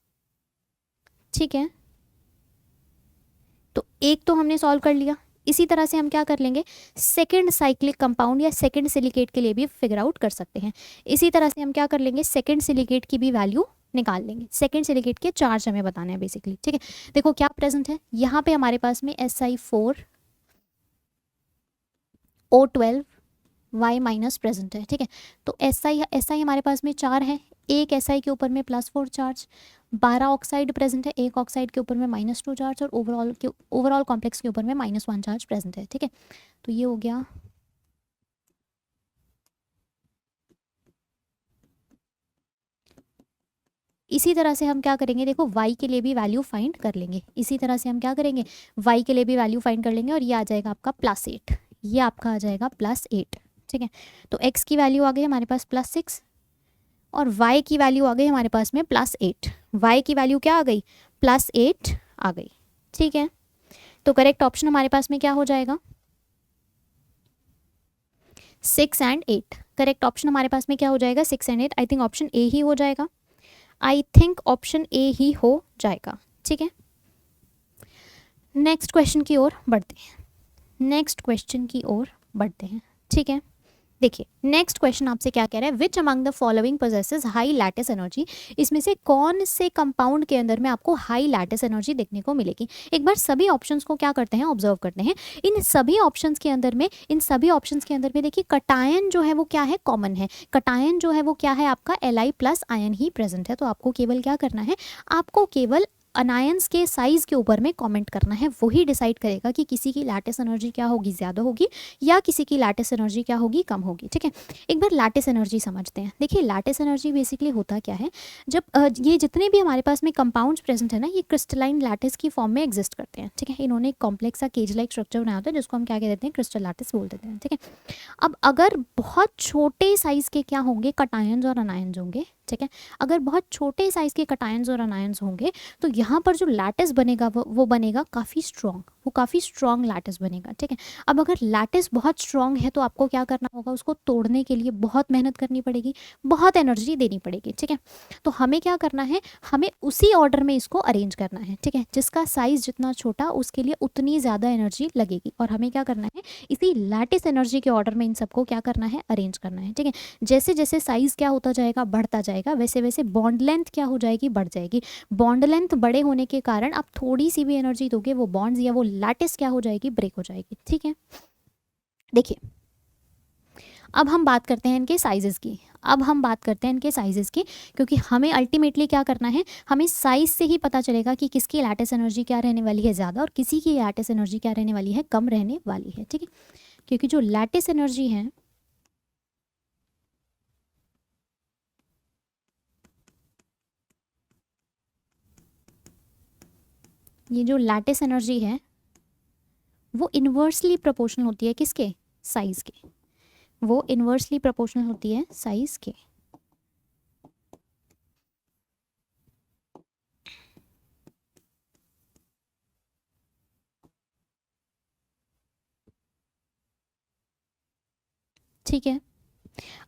ठीक है, तो एक तो हमने सॉल्व कर लिया। इसी तरह से हम क्या कर लेंगे, सेकंड साइक्लिक कंपाउंड या सेकंड सिलिकेट के लिए भी फिगर आउट कर सकते हैं। इसी तरह से हम क्या कर लेंगे, सेकंड सिलिकेट की भी वैल्यू निकाल लेंगे। सेकंड सिलिकेट के चार्ज हमें बताना है बेसिकली। ठीक है, देखो क्या प्रेजेंट है, यहाँ पे हमारे पास में Si4 O12 Y minus present है। ठीक है, तो SI हमारे पास में 4 है, एक SI के ऊपर में +4 चार्ज, 12 ऑक्साइड प्रेजेंट है, एक ऑक्साइड के ऊपर में -2 चार्ज और ओवरऑल कॉम्प्लेक्स के ऊपर में -1 चार्ज प्रेजेंट है। ठीक है, तो ये हो गया। इसी तरह से हम क्या करेंगे, देखो y के लिए भी वैल्यू फाइंड कर लेंगे। इसी तरह से हम क्या करेंगे, y के लिए भी वैल्यू फाइंड कर लेंगे और ये आ जाएगा आपका +8, ये आपका आ जाएगा +8। ठीक है, तो x की वैल्यू आ गई हमारे पास +6 और y की वैल्यू आ गई हमारे पास में +8। y की वैल्यू क्या आ गई, +8 आ गई। ठीक है, तो करेक्ट ऑप्शन हमारे पास में क्या हो जाएगा, 6 एंड 8। करेक्ट ऑप्शन हमारे पास में क्या हो जाएगा, 6 and 8। I think option A ही हो जाएगा, आई थिंक ऑप्शन ए ही हो जाएगा। ठीक है, नेक्स्ट क्वेश्चन की ओर बढ़ते हैं, नेक्स्ट क्वेश्चन की ओर बढ़ते हैं। ठीक है, देखिए नेक्स्ट क्वेश्चन आपसे क्या कह रहा है, which among the following possesses high lattice energy, इसमें से कौन से कंपाउंड के अंदर में आपको हाई लैटिस एनर्जी देखने को मिलेगी। एक बार सभी ऑप्शंस को क्या करते हैं, ऑब्जर्व करते हैं। इन सभी ऑप्शंस के अंदर में, इन सभी ऑप्शंस के अंदर में देखिए कटायन जो है वो क्या है, कॉमन है। कटायन जो है वो क्या है, आपका Li प्लस आयन ही प्रेजेंट है। तो आपको केवल क्या करना है, आपको केवल अनायंस के साइज के ऊपर में कमेंट करना है, वही डिसाइड करेगा कि किसी की लैटिस एनर्जी क्या होगी, ज़्यादा होगी या किसी की लैटिस एनर्जी क्या होगी, कम होगी। ठीक है, एक बार लैटिस एनर्जी समझते हैं। देखिए लैटिस एनर्जी बेसिकली होता क्या है, जब ये जितने भी हमारे पास में कंपाउंड्स प्रेजेंट है ना, ये क्रिस्टलाइन लैटिस की फॉर्म में एग्जिस्ट करते हैं। ठीक है, इन्होंने एक कॉम्प्लेक्स सा केज लाइक स्ट्रक्चर बनाया होता है, जिसको हम क्या कह देते हैं, क्रिस्टल लैटिस बोल देते हैं। ठीक है, अब अगर बहुत छोटे साइज के क्या होंगे, कटायंस और अनायंस होंगे। ठीक है, अगर बहुत छोटे साइज के कटायंस और अनायंस होंगे तो यहाँ पर जो लैटिस बनेगा वो बनेगा काफ़ी स्ट्रॉन्ग, वो काफ़ी स्ट्रॉन्ग लैटिस बनेगा। ठीक है, अब अगर लैटिस बहुत स्ट्रॉन्ग है तो आपको क्या करना होगा, उसको तोड़ने के लिए बहुत मेहनत करनी पड़ेगी, बहुत एनर्जी देनी पड़ेगी। ठीक है, तो हमें क्या करना है, हमें उसी ऑर्डर में इसको अरेंज करना है। ठीक है, जिसका साइज जितना छोटा उसके लिए उतनी ज़्यादा एनर्जी लगेगी, और हमें क्या करना है, इसी लैटिस एनर्जी के ऑर्डर में इन सबको क्या करना है, अरेंज करना है। ठीक है, जैसे जैसे साइज क्या होता जाएगा, बढ़ता जाएगा, वैसे वैसे बॉन्ड लेंथ क्या हो जाएगी, बढ़ जाएगी। बॉन्ड लेंथ बड़े होने के कारण आप थोड़ी सी भी एनर्जी दोगे, वो बॉन्ड्स या वो लैटिस क्या हो जाएगी, ब्रेक हो जाएगी। ठीक है, देखिए अब हम बात करते हैं इनके साइजेस की, अब हम बात करते हैं इनके साइजेस की, क्योंकि हमें अल्टीमेटली क्या करना है, हमें साइज से ही पता चलेगा कि किसकी लैटिस एनर्जी क्या रहने वाली है, ज़्यादा, और किसी की लैटिस एनर्जी क्या रहने वाली है, कम रहने वाली है। ठीक है, क्योंकि जो लैटिस एनर्जी है, ये जो लैटिस एनर्जी है वो इन्वर्सली प्रोपोर्शनल होती है किसके, साइज के, वो इन्वर्सली प्रोपोर्शनल होती है साइज के। ठीक है,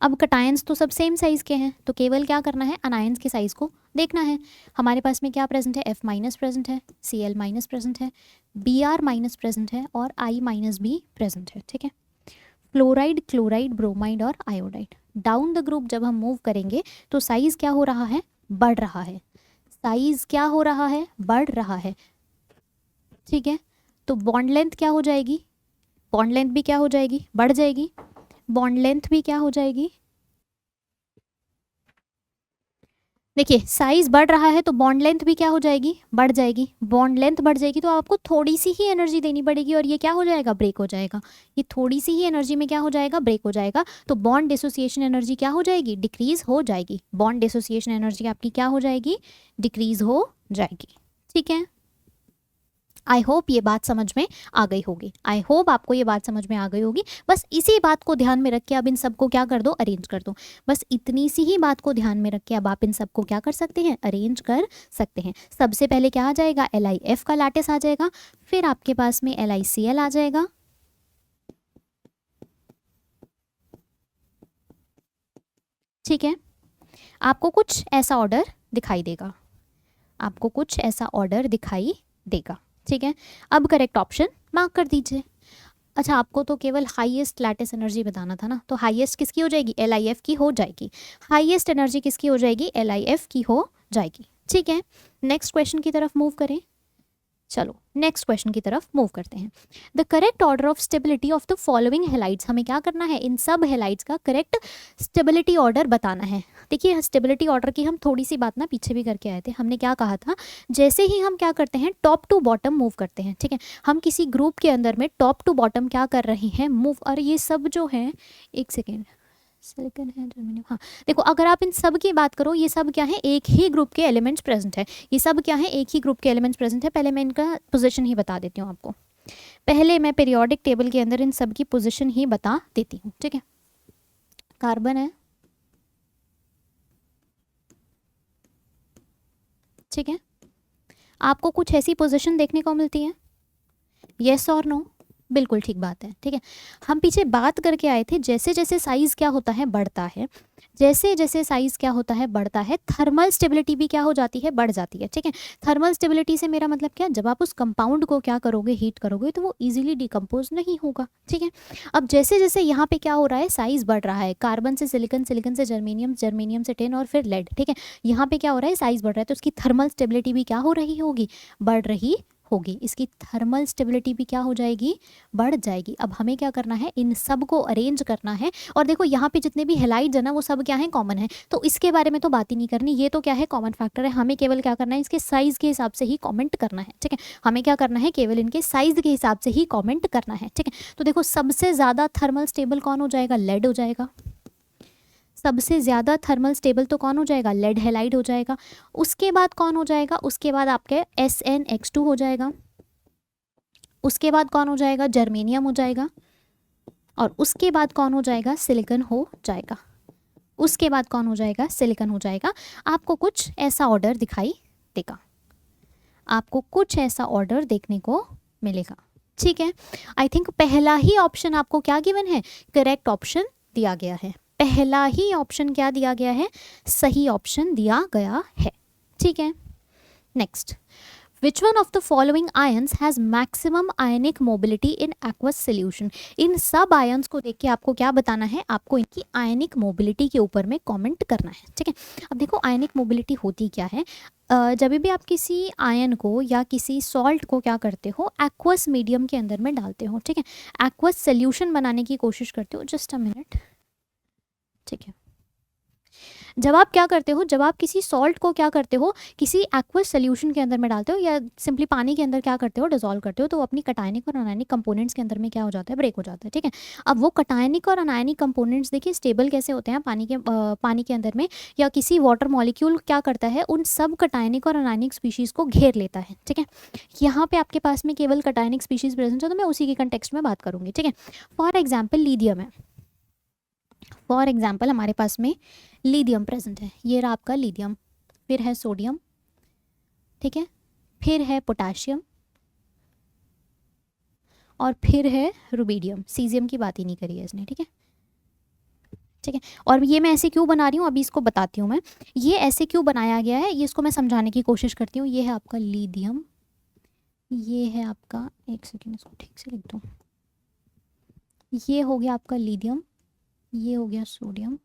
अब कटायंस तो सब सेम साइज के हैं, तो केवल क्या करना है, अनायंस के साइज को देखना है। हमारे पास में क्या प्रेजेंट है, F माइनस प्रेजेंट है, Cl माइनस प्रेजेंट है, Br माइनस प्रेजेंट है, और I माइनस भी प्रेजेंट है। ठीक है, फ्लोराइड, क्लोराइड, ब्रोमाइड और आयोडाइड, डाउन द ग्रुप जब हम मूव करेंगे तो साइज क्या हो रहा है, बढ़ रहा है, साइज क्या हो रहा है, बढ़ रहा है। ठीक है, तो बॉन्ड लेंथ क्या हो जाएगी, बॉन्ड लेंथ भी क्या हो जाएगी, बढ़ जाएगी, बॉन्ड लेंथ भी क्या हो जाएगी। देखिए साइज बढ़ रहा है तो बॉन्ड लेंथ भी क्या हो जाएगी, बढ़ जाएगी, बॉन्ड लेंथ बढ़ जाएगी तो आपको थोड़ी सी ही एनर्जी देनी पड़ेगी, और ये क्या हो जाएगा, ब्रेक हो जाएगा। ये थोड़ी सी ही एनर्जी में क्या हो जाएगा, ब्रेक हो जाएगा। तो बॉन्ड डिसोसिएशन एनर्जी क्या हो जाएगी, डिक्रीज हो जाएगी, बॉन्ड डिसोसिएशन एनर्जी आपकी क्या हो जाएगी, डिक्रीज हो जाएगी। ठीक है, आई होप ये बात समझ में आ गई होगी, आई होप आपको ये बात समझ में आ गई होगी। बस इसी बात को ध्यान में रख के अब इन सबको क्या कर दो, अरेंज कर दो। बस इतनी सी ही बात को ध्यान में रख के अब आप इन सबको क्या कर सकते हैं, अरेंज कर सकते हैं। सबसे पहले क्या आ जाएगा, LiF का लैटिस आ जाएगा, फिर आपके पास में LiCl आ जाएगा, ठीक है, आपको कुछ ऐसा ऑर्डर दिखाई देगा, आपको कुछ ऐसा ऑर्डर दिखाई देगा। ठीक है, अब करेक्ट ऑप्शन मार्क कर दीजिए। अच्छा, आपको तो केवल हाईएस्ट लैटिस एनर्जी बताना था ना, तो हाईएस्ट किसकी हो जाएगी, LiF की हो जाएगी, हाईएस्ट एनर्जी किसकी हो जाएगी, LiF की हो जाएगी। ठीक है, नेक्स्ट क्वेश्चन की तरफ मूव करें, चलो नेक्स्ट क्वेश्चन की तरफ मूव करते हैं। The correct order of stability of the following halides, हमें क्या करना है, इन सब हेलाइट्स का करेक्ट स्टेबिलिटी ऑर्डर बताना है। देखिए स्टेबिलिटी ऑर्डर की हम थोड़ी सी बात ना पीछे भी करके आए थे, हमने क्या कहा था, जैसे ही हम क्या करते हैं, टॉप टू बॉटम मूव करते हैं। ठीक है, हम किसी ग्रुप के अंदर में टॉप टू बॉटम क्या कर रहे हैं, मूव, और ये सब जो है, एक सेकेंड, सिलिकॉन है जर्मेनियम, हाँ देखो अगर आप इन सब की बात करो, ये सब क्या है, एक ही ग्रुप के एलिमेंट्स प्रेजेंट है, ये सब क्या है, एक ही ग्रुप के एलिमेंट्स प्रेजेंट है। पहले मैं इनका पोजीशन ही बता देती हूँ आपको, पहले मैं पीरियोडिक टेबल के अंदर इन सब की पोजीशन ही बता देती हूँ। ठीक है, कार्बन है, ठीक है, आपको कुछ ऐसी पोजीशन देखने को मिलती है, येस और नो, बिल्कुल ठीक बात है, ठीक है। हम पीछे बात करके आए थे, जैसे जैसे साइज़ क्या होता है बढ़ता है, जैसे जैसे साइज़ क्या होता है बढ़ता है, थर्मल स्टेबिलिटी भी क्या हो जाती है, बढ़ जाती है, ठीक है। थर्मल स्टेबिलिटी से मेरा मतलब क्या, जब आप उस कंपाउंड को क्या करोगे, हीट करोगे, तो वो इजीली डिकम्पोज नहीं होगा, ठीक है। अब जैसे जैसे यहाँ पे क्या हो रहा है, साइज़ बढ़ रहा है, कार्बन से सिलिकन, सिलिकन से जर्मेनियम, जर्मेनियम से टिन और फिर लेड, ठीक है। यहाँ पे क्या हो रहा है, साइज़ बढ़ रहा है, तो उसकी थर्मल स्टेबिलिटी भी क्या हो रही होगी, बढ़ रही होगी। इसकी थर्मल स्टेबिलिटी भी क्या हो जाएगी, बढ़ जाएगी। अब हमें क्या करना है, इन सब को अरेंज करना है। और देखो यहाँ पे जितने भी हेलाइड्स है ना, वो सब क्या है, कॉमन है, तो इसके बारे में तो बात ही नहीं करनी, ये तो क्या है, कॉमन फैक्टर है। हमें केवल क्या करना है, इसके साइज के हिसाब से ही कॉमेंट करना है, ठीक है। हमें क्या करना है, केवल इनके साइज के हिसाब से ही कॉमेंट करना है, ठीक है। तो देखो सबसे ज़्यादा थर्मल स्टेबल कौन हो जाएगा, लेड हो जाएगा। सबसे ज़्यादा थर्मल स्टेबल तो कौन हो जाएगा, लेड हेलाइड हो जाएगा। उसके बाद कौन हो जाएगा, उसके बाद आपके SnX2 हो जाएगा। उसके बाद कौन हो जाएगा, जर्मेनियम हो जाएगा। और उसके बाद कौन हो जाएगा, सिलिकॉन हो जाएगा। उसके बाद कौन हो जाएगा, सिलिकॉन हो जाएगा। आपको कुछ ऐसा ऑर्डर दिखाई देगा, आपको कुछ ऐसा ऑर्डर देखने को मिलेगा, ठीक है। आई थिंक पहला ही ऑप्शन आपको क्या गिवन है, करेक्ट ऑप्शन दिया गया है। पहला ही ऑप्शन क्या दिया गया है, सही ऑप्शन दिया गया है, ठीक है। Next, Which one of the following ions has maximum ionic mobility in aqueous solution? इन सब आयंस को देख के आपको क्या बताना है, आपको इनकी आयनिक मोबिलिटी के ऊपर में कमेंट करना है, ठीक है। अब देखो आयनिक मोबिलिटी होती क्या है, जब भी आप किसी आयन को या किसी सॉल्ट को क्या करते हो, एक्वस मीडियम के अंदर में डालते हो, ठीक है। एक्वस सोल्यूशन बनाने की कोशिश करते हो, जस्ट अ मिनट, ठीक है। जब आप क्या करते हो, जब आप किसी सॉल्ट को क्या करते हो, किसी एक्वस सोल्यूशन के अंदर में डालते हो या सिंपली पानी के अंदर क्या करते हो, डिसॉल्व करते हो, तो वो अपनी कटायनिक और अनायनिक कंपोनेंट्स के अंदर में क्या हो जाता है, ब्रेक हो जाता है, ठीक है। अब वो कटायनिक और अनायनिक कंपोनेंट्स देखिए स्टेबल कैसे होते हैं पानी के अंदर में, या किसी वाटर मॉलिक्यूल क्या करता है, उन सब कटायनिक और अनायनिक स्पीशीज़ को घेर लेता है, ठीक है। यहाँ पे आपके पास में केवल कटायनिक स्पीशीज़ प्रेजेंट है, तो मैं उसी के कंटेक्स्ट में बात करूँगी, ठीक है। फॉर एग्जाम्पल लीथियम है, फॉर एग्जाम्पल हमारे पास में लीथियम प्रेजेंट है, ये रहा आपका लीथियम, फिर है सोडियम, ठीक है, फिर है पोटाशियम, और फिर है रुबीडियम। सीजियम की बात ही नहीं करी है इसने, ठीक है, ठीक है। और ये मैं ऐसे क्यों बना रही हूँ, अभी इसको बताती हूँ मैं, ये ऐसे क्यों बनाया गया है, ये इसको मैं समझाने की कोशिश करती हूँ। ये है आपका लीथियम, ये है आपका, एक सेकेंड इसको ठीक से लिख दूँ, ये हो गया आपका लीथियम, ये हो गया सोडियम,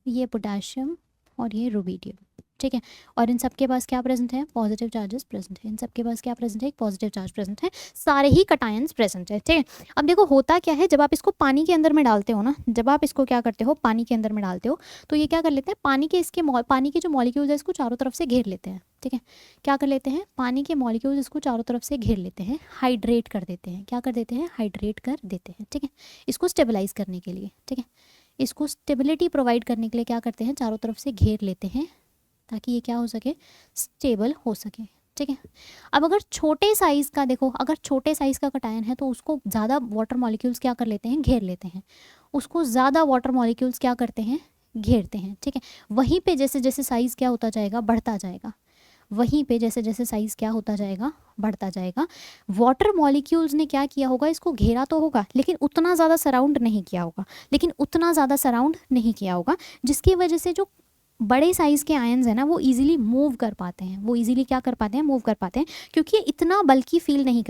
ये पोटाशियम, और ये रुबीडियम, ठीक है। और इन सब के पास क्या प्रेजेंट है, पॉजिटिव चार्जेस प्रेजेंट है। इन सब के पास क्या प्रेजेंट है, एक पॉजिटिव चार्ज प्रेजेंट है, सारे ही कटायंस प्रेजेंट है, ठीक है। अब देखो होता क्या है, जब आप इसको पानी के अंदर में डालते हो ना, जब आप इसको क्या करते हो, पानी के अंदर में डालते हो, तो ये क्या कर लेते हैं, पानी के जो मॉलिक्यूल्स है इसको चारों तरफ से घेर लेते हैं, ठीक है। क्या कर लेते हैं, पानी के मॉलिक्यूल्स इसको चारों तरफ से घेर लेते हैं, हाइड्रेट कर देते हैं। क्या कर देते हैं, हाइड्रेट कर देते हैं, ठीक है, इसको स्टेबलाइज करने के लिए, ठीक है। इसको स्टेबिलिटी प्रोवाइड करने के लिए क्या करते हैं, चारों तरफ से घेर लेते हैं, ताकि ये क्या हो सके, स्टेबल हो सके, ठीक है। अब अगर छोटे साइज़ का देखो, अगर छोटे साइज़ का कटायन है तो उसको ज़्यादा वाटर मॉलिक्यूल्स क्या कर लेते हैं, घेर लेते हैं, उसको ज़्यादा वाटर मॉलिक्यूल्स क्या करते हैं, घेरते हैं, ठीक है। वहीं पे जैसे जैसे साइज़ क्या होता जाएगा, बढ़ता जाएगा, वहीं पे जैसे जैसे साइज़ क्या होता जाएगा, बढ़ता जाएगा। वाटर मॉलिक्यूल्स ने क्या किया होगा, इसको घेरा तो होगा, लेकिन उतना ज़्यादा सराउंड नहीं किया होगा, जिसकी वजह से जो बड़े साइज़ के आयंस है ना, वो इजीली मूव कर पाते हैं, मूव कर पाते हैं, क्योंकि ये इतना बल्कि फील नहीं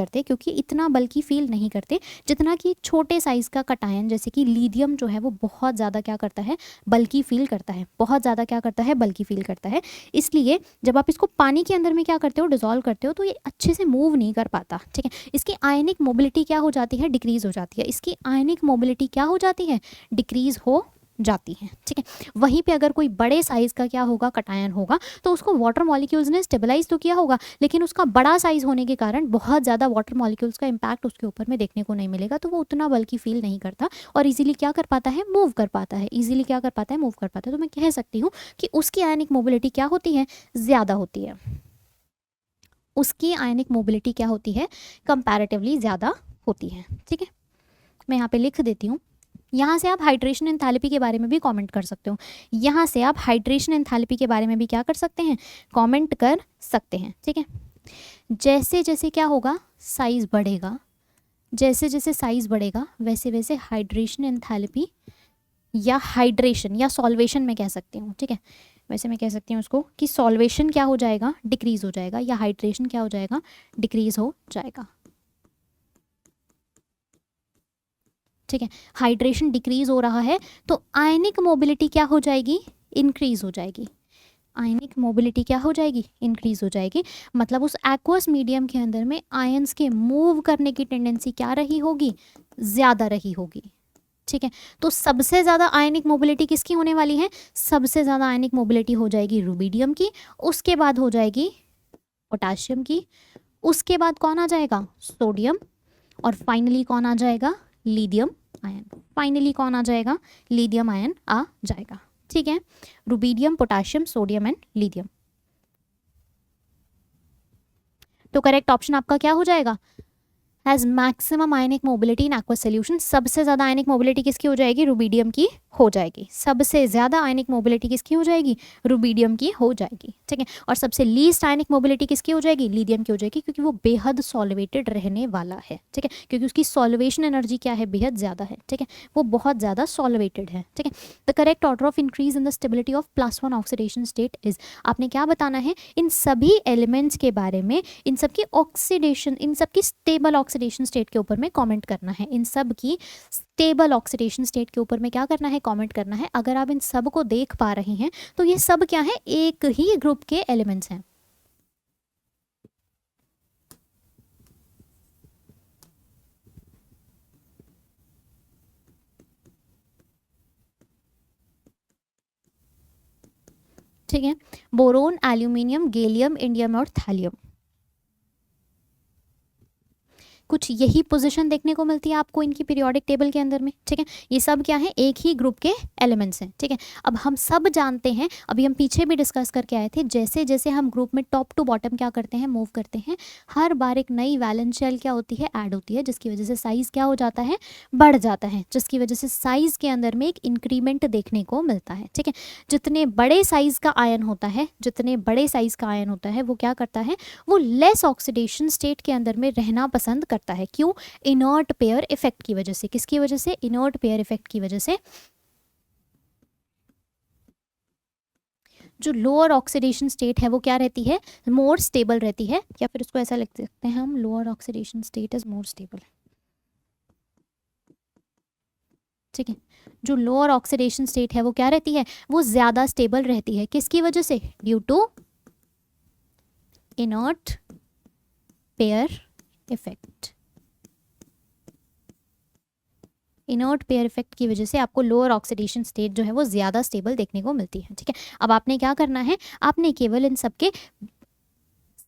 करते, जितना कि छोटे साइज़ का कटायन जैसे कि लीथियम जो है वो बहुत ज़्यादा क्या करता है, बल्कि फील करता है। इसलिए जब आप इसको पानी के अंदर में क्या करते हो, डिसॉल्व करते हो, तो ये अच्छे से मूव नहीं कर पाता, ठीक है। इसकी आयनिक मोबिलिटी क्या हो जाती है, डिक्रीज़ हो जाती है, ठीक है। वहीं पे अगर कोई बड़े साइज़ का क्या होगा, कटायन होगा, तो उसको वाटर मॉलिक्यूल्स ने स्टेबलाइज तो किया होगा, लेकिन उसका बड़ा साइज़ होने के कारण बहुत ज़्यादा वाटर मॉलिक्यूल्स का इम्पैक्ट उसके ऊपर में देखने को नहीं मिलेगा, तो वो उतना बल्कि फील नहीं करता और इजीली क्या कर पाता है, मूव कर पाता है। तो मैं कह सकती हूँ कि उसकी आयनिक मोबिलिटी क्या होती है, ज़्यादा होती है, कंपैरेटिवली ज़्यादा होती है, ठीक है। मैं यहाँ पे लिख देती हूँ। यहाँ से आप हाइड्रेशन एंथैल्पी के बारे में भी कमेंट कर सकते हो, कमेंट कर सकते हैं, ठीक है। जैसे जैसे क्या होगा, साइज़ बढ़ेगा, जैसे जैसे साइज बढ़ेगा वैसे वैसे हाइड्रेशन एंथैल्पी या हाइड्रेशन या सॉल्वेशन मैं कह सकती हूँ, ठीक है, वैसे मैं कह सकती हूँ उसको कि सॉल्वेशन क्या हो जाएगा, डिक्रीज हो जाएगा, या हाइड्रेशन क्या हो जाएगा, डिक्रीज हो जाएगा, ठीक है। हाइड्रेशन डिक्रीज हो रहा है तो आयनिक मोबिलिटी क्या हो जाएगी, इंक्रीज हो जाएगी, आयनिक मोबिलिटी क्या हो जाएगी, इंक्रीज हो जाएगी। मतलब उस एक्वस मीडियम के अंदर में आयंस के मूव करने की टेंडेंसी क्या रही होगी, ज़्यादा रही होगी, ठीक है। तो सबसे ज़्यादा आयनिक मोबिलिटी किसकी होने वाली है, सबसे ज़्यादा आयनिक मोबिलिटी हो जाएगी रुबिडियम की, उसके बाद हो जाएगी पोटाशियम की, उसके बाद कौन आ जाएगा, सोडियम, और फाइनली कौन आ जाएगा, लिथियम आयन, फाइनली कौन आ जाएगा, लिथियम आयन आ जाएगा, ठीक है। Rubidium, potassium, sodium and lithium. तो करेक्ट ऑप्शन आपका क्या हो जाएगा, has maximum ionic mobility in aqueous solution. सबसे ज़्यादा आयनिक मोबिलिटी किसकी हो जाएगी, रुबिडियम की हो जाएगी, सबसे ज़्यादा आयनिक मोबिलिटी किसकी हो जाएगी, रुबिडियम की हो जाएगी, ठीक है। और सबसे लीस्ट आयनिक मोबिलिटी किसकी हो जाएगी, लिथियम की हो जाएगी, क्योंकि वो बेहद सॉल्वेटेड रहने वाला है, ठीक है, क्योंकि उसकी सॉल्वेशन एनर्जी क्या है, बेहद ज़्यादा है, ठीक है, वो बहुत ज़्यादा सॉल्वेटेड है, ठीक है। The correct order of increase in the stability of +1 oxidation state is, आपने क्या बताना है, इन सभी एलिमेंट्स के बारे में, इन सब की ऑक्सीडेशन, इन सब की स्टेबल ऑक्सीडेशन स्टेट के ऊपर में कमेंट करना है, इन सब की स्टेबल ऑक्सीडेशन स्टेट के ऊपर में क्या करना है, कमेंट करना है। अगर आप इन सब को देख पा रहे हैं तो ये सब क्या है, एक ही ग्रुप के एलिमेंट्स हैं, ठीक है। बोरोन, एल्यूमिनियम, गैलियम, इंडियम और थैलियम, कुछ यही पोजीशन देखने को मिलती है आपको इनकी पीरियोडिक टेबल के अंदर में, ठीक है। ये सब क्या है, एक ही ग्रुप के एलिमेंट्स हैं, ठीक है। अब हम सब जानते हैं, अभी हम पीछे भी डिस्कस करके आए थे, जैसे जैसे हम ग्रुप में टॉप टू बॉटम क्या करते हैं, मूव करते हैं, हर बार एक नई वैलेंस शेल क्या होती है, ऐड होती है, जिसकी वजह से साइज क्या हो जाता है, बढ़ जाता है, जिसकी वजह से साइज के अंदर में एक इंक्रीमेंट देखने को मिलता है, ठीक है। जितने बड़े साइज का आयन होता है, जितने बड़े साइज का आयन होता है, वो क्या करता है, वो लेस ऑक्सीडेशन स्टेट के अंदर में रहना पसंद करता है। क्यों, इनर्ट पेयर इफेक्ट की वजह से, किसकी वजह से, इनर्ट पेयर इफेक्ट की वजह से। जो लोअर ऑक्सीडेशन स्टेट है वो क्या रहती है, मोर स्टेबल रहती है, या फिर उसको ऐसा लिख सकते हैं हम, lower oxidation state is more stable, ठीक है। जो लोअर ऑक्सीडेशन स्टेट है वो क्या रहती है, वो ज्यादा स्टेबल रहती है, किसकी वजह से, due to inert pair effect, inert pair effect की वजह से आपको लोअर ऑक्सीडेशन स्टेट जो है वो ज़्यादा स्टेबल देखने को मिलती है, ठीक है। अब आपने क्या करना है, आपने केवल इन सबके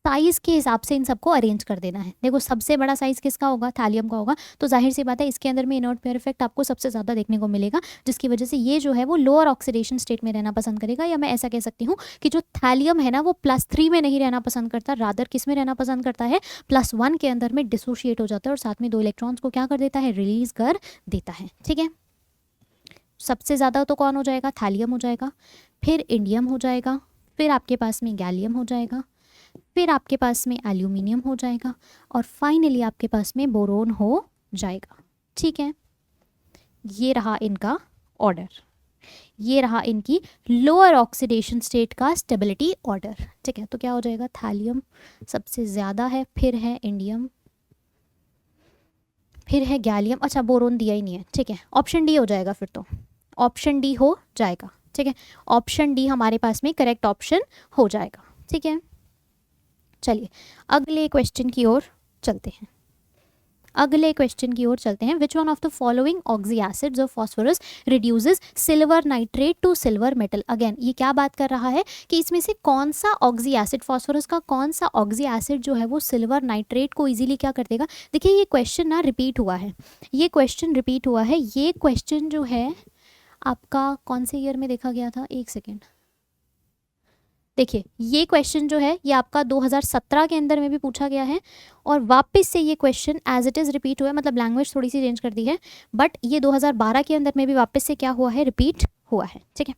साइज़ के हिसाब से इन सबको अरेंज कर देना है। देखो सबसे बड़ा साइज़ किसका होगा, थैलियम का होगा, तो जाहिर सी बात है इसके अंदर में इनर्ट पेयर इफेक्ट आपको सबसे ज़्यादा देखने को मिलेगा, जिसकी वजह से ये जो है वो लोअर ऑक्सीडेशन स्टेट में रहना पसंद करेगा। या मैं ऐसा कह सकती हूँ कि जो थैलियम है ना वो +3 में नहीं रहना पसंद करता, रादर किस में रहना पसंद करता है, +1 के अंदर में डिसोशिएट हो जाता है और साथ में 2 इलेक्ट्रॉन्स को क्या कर देता है, रिलीज कर देता है, ठीक है। सबसे ज़्यादा तो कौन हो जाएगा, थैलियम हो जाएगा, फिर इंडियम हो जाएगा, फिर आपके पास में गैलियम हो जाएगा, फिर आपके पास में एल्यूमिनियम हो जाएगा, और फाइनली आपके पास में बोरोन हो जाएगा, ठीक है। ये रहा इनका ऑर्डर, ये रहा इनकी लोअर ऑक्सीडेशन स्टेट का स्टेबिलिटी ऑर्डर, ठीक है। तो क्या हो जाएगा, थैलियम सबसे ज़्यादा है, फिर है इंडियम, फिर है गैलियम, अच्छा बोरोन दिया ही नहीं है, ठीक है, ऑप्शन डी हो जाएगा, फिर तो ऑप्शन डी हो जाएगा, ठीक है। ऑप्शन डी हमारे पास में करेक्ट ऑप्शन हो जाएगा, ठीक है। चलिए अगले क्वेश्चन की ओर चलते हैं, अगले क्वेश्चन की ओर चलते हैं। Which one of the following oxy acids of phosphorus reduces silver nitrate to silver metal. Again ये क्या बात कर रहा है कि इसमें से कौन सा ऑक्सी एसिड, फॉस्फोरस का कौन सा ऑक्सी एसिड जो है वो सिल्वर नाइट्रेट को इजीली क्या कर देगा। देखिए ये क्वेश्चन ना रिपीट हुआ है, ये क्वेश्चन रिपीट हुआ है, ये क्वेश्चन जो है आपका कौन से ईयर में देखा गया था, एक सेकेंड, देखिए ये क्वेश्चन जो है ये आपका 2017 के अंदर में भी पूछा गया है, और वापस से ये question as it is repeat हुआ है, मतलब लैंग्वेज थोड़ी सी चेंज कर दी है, बट ये 2012 के अंदर में भी वापस से क्या हुआ है, रिपीट हुआ है, ठीक है।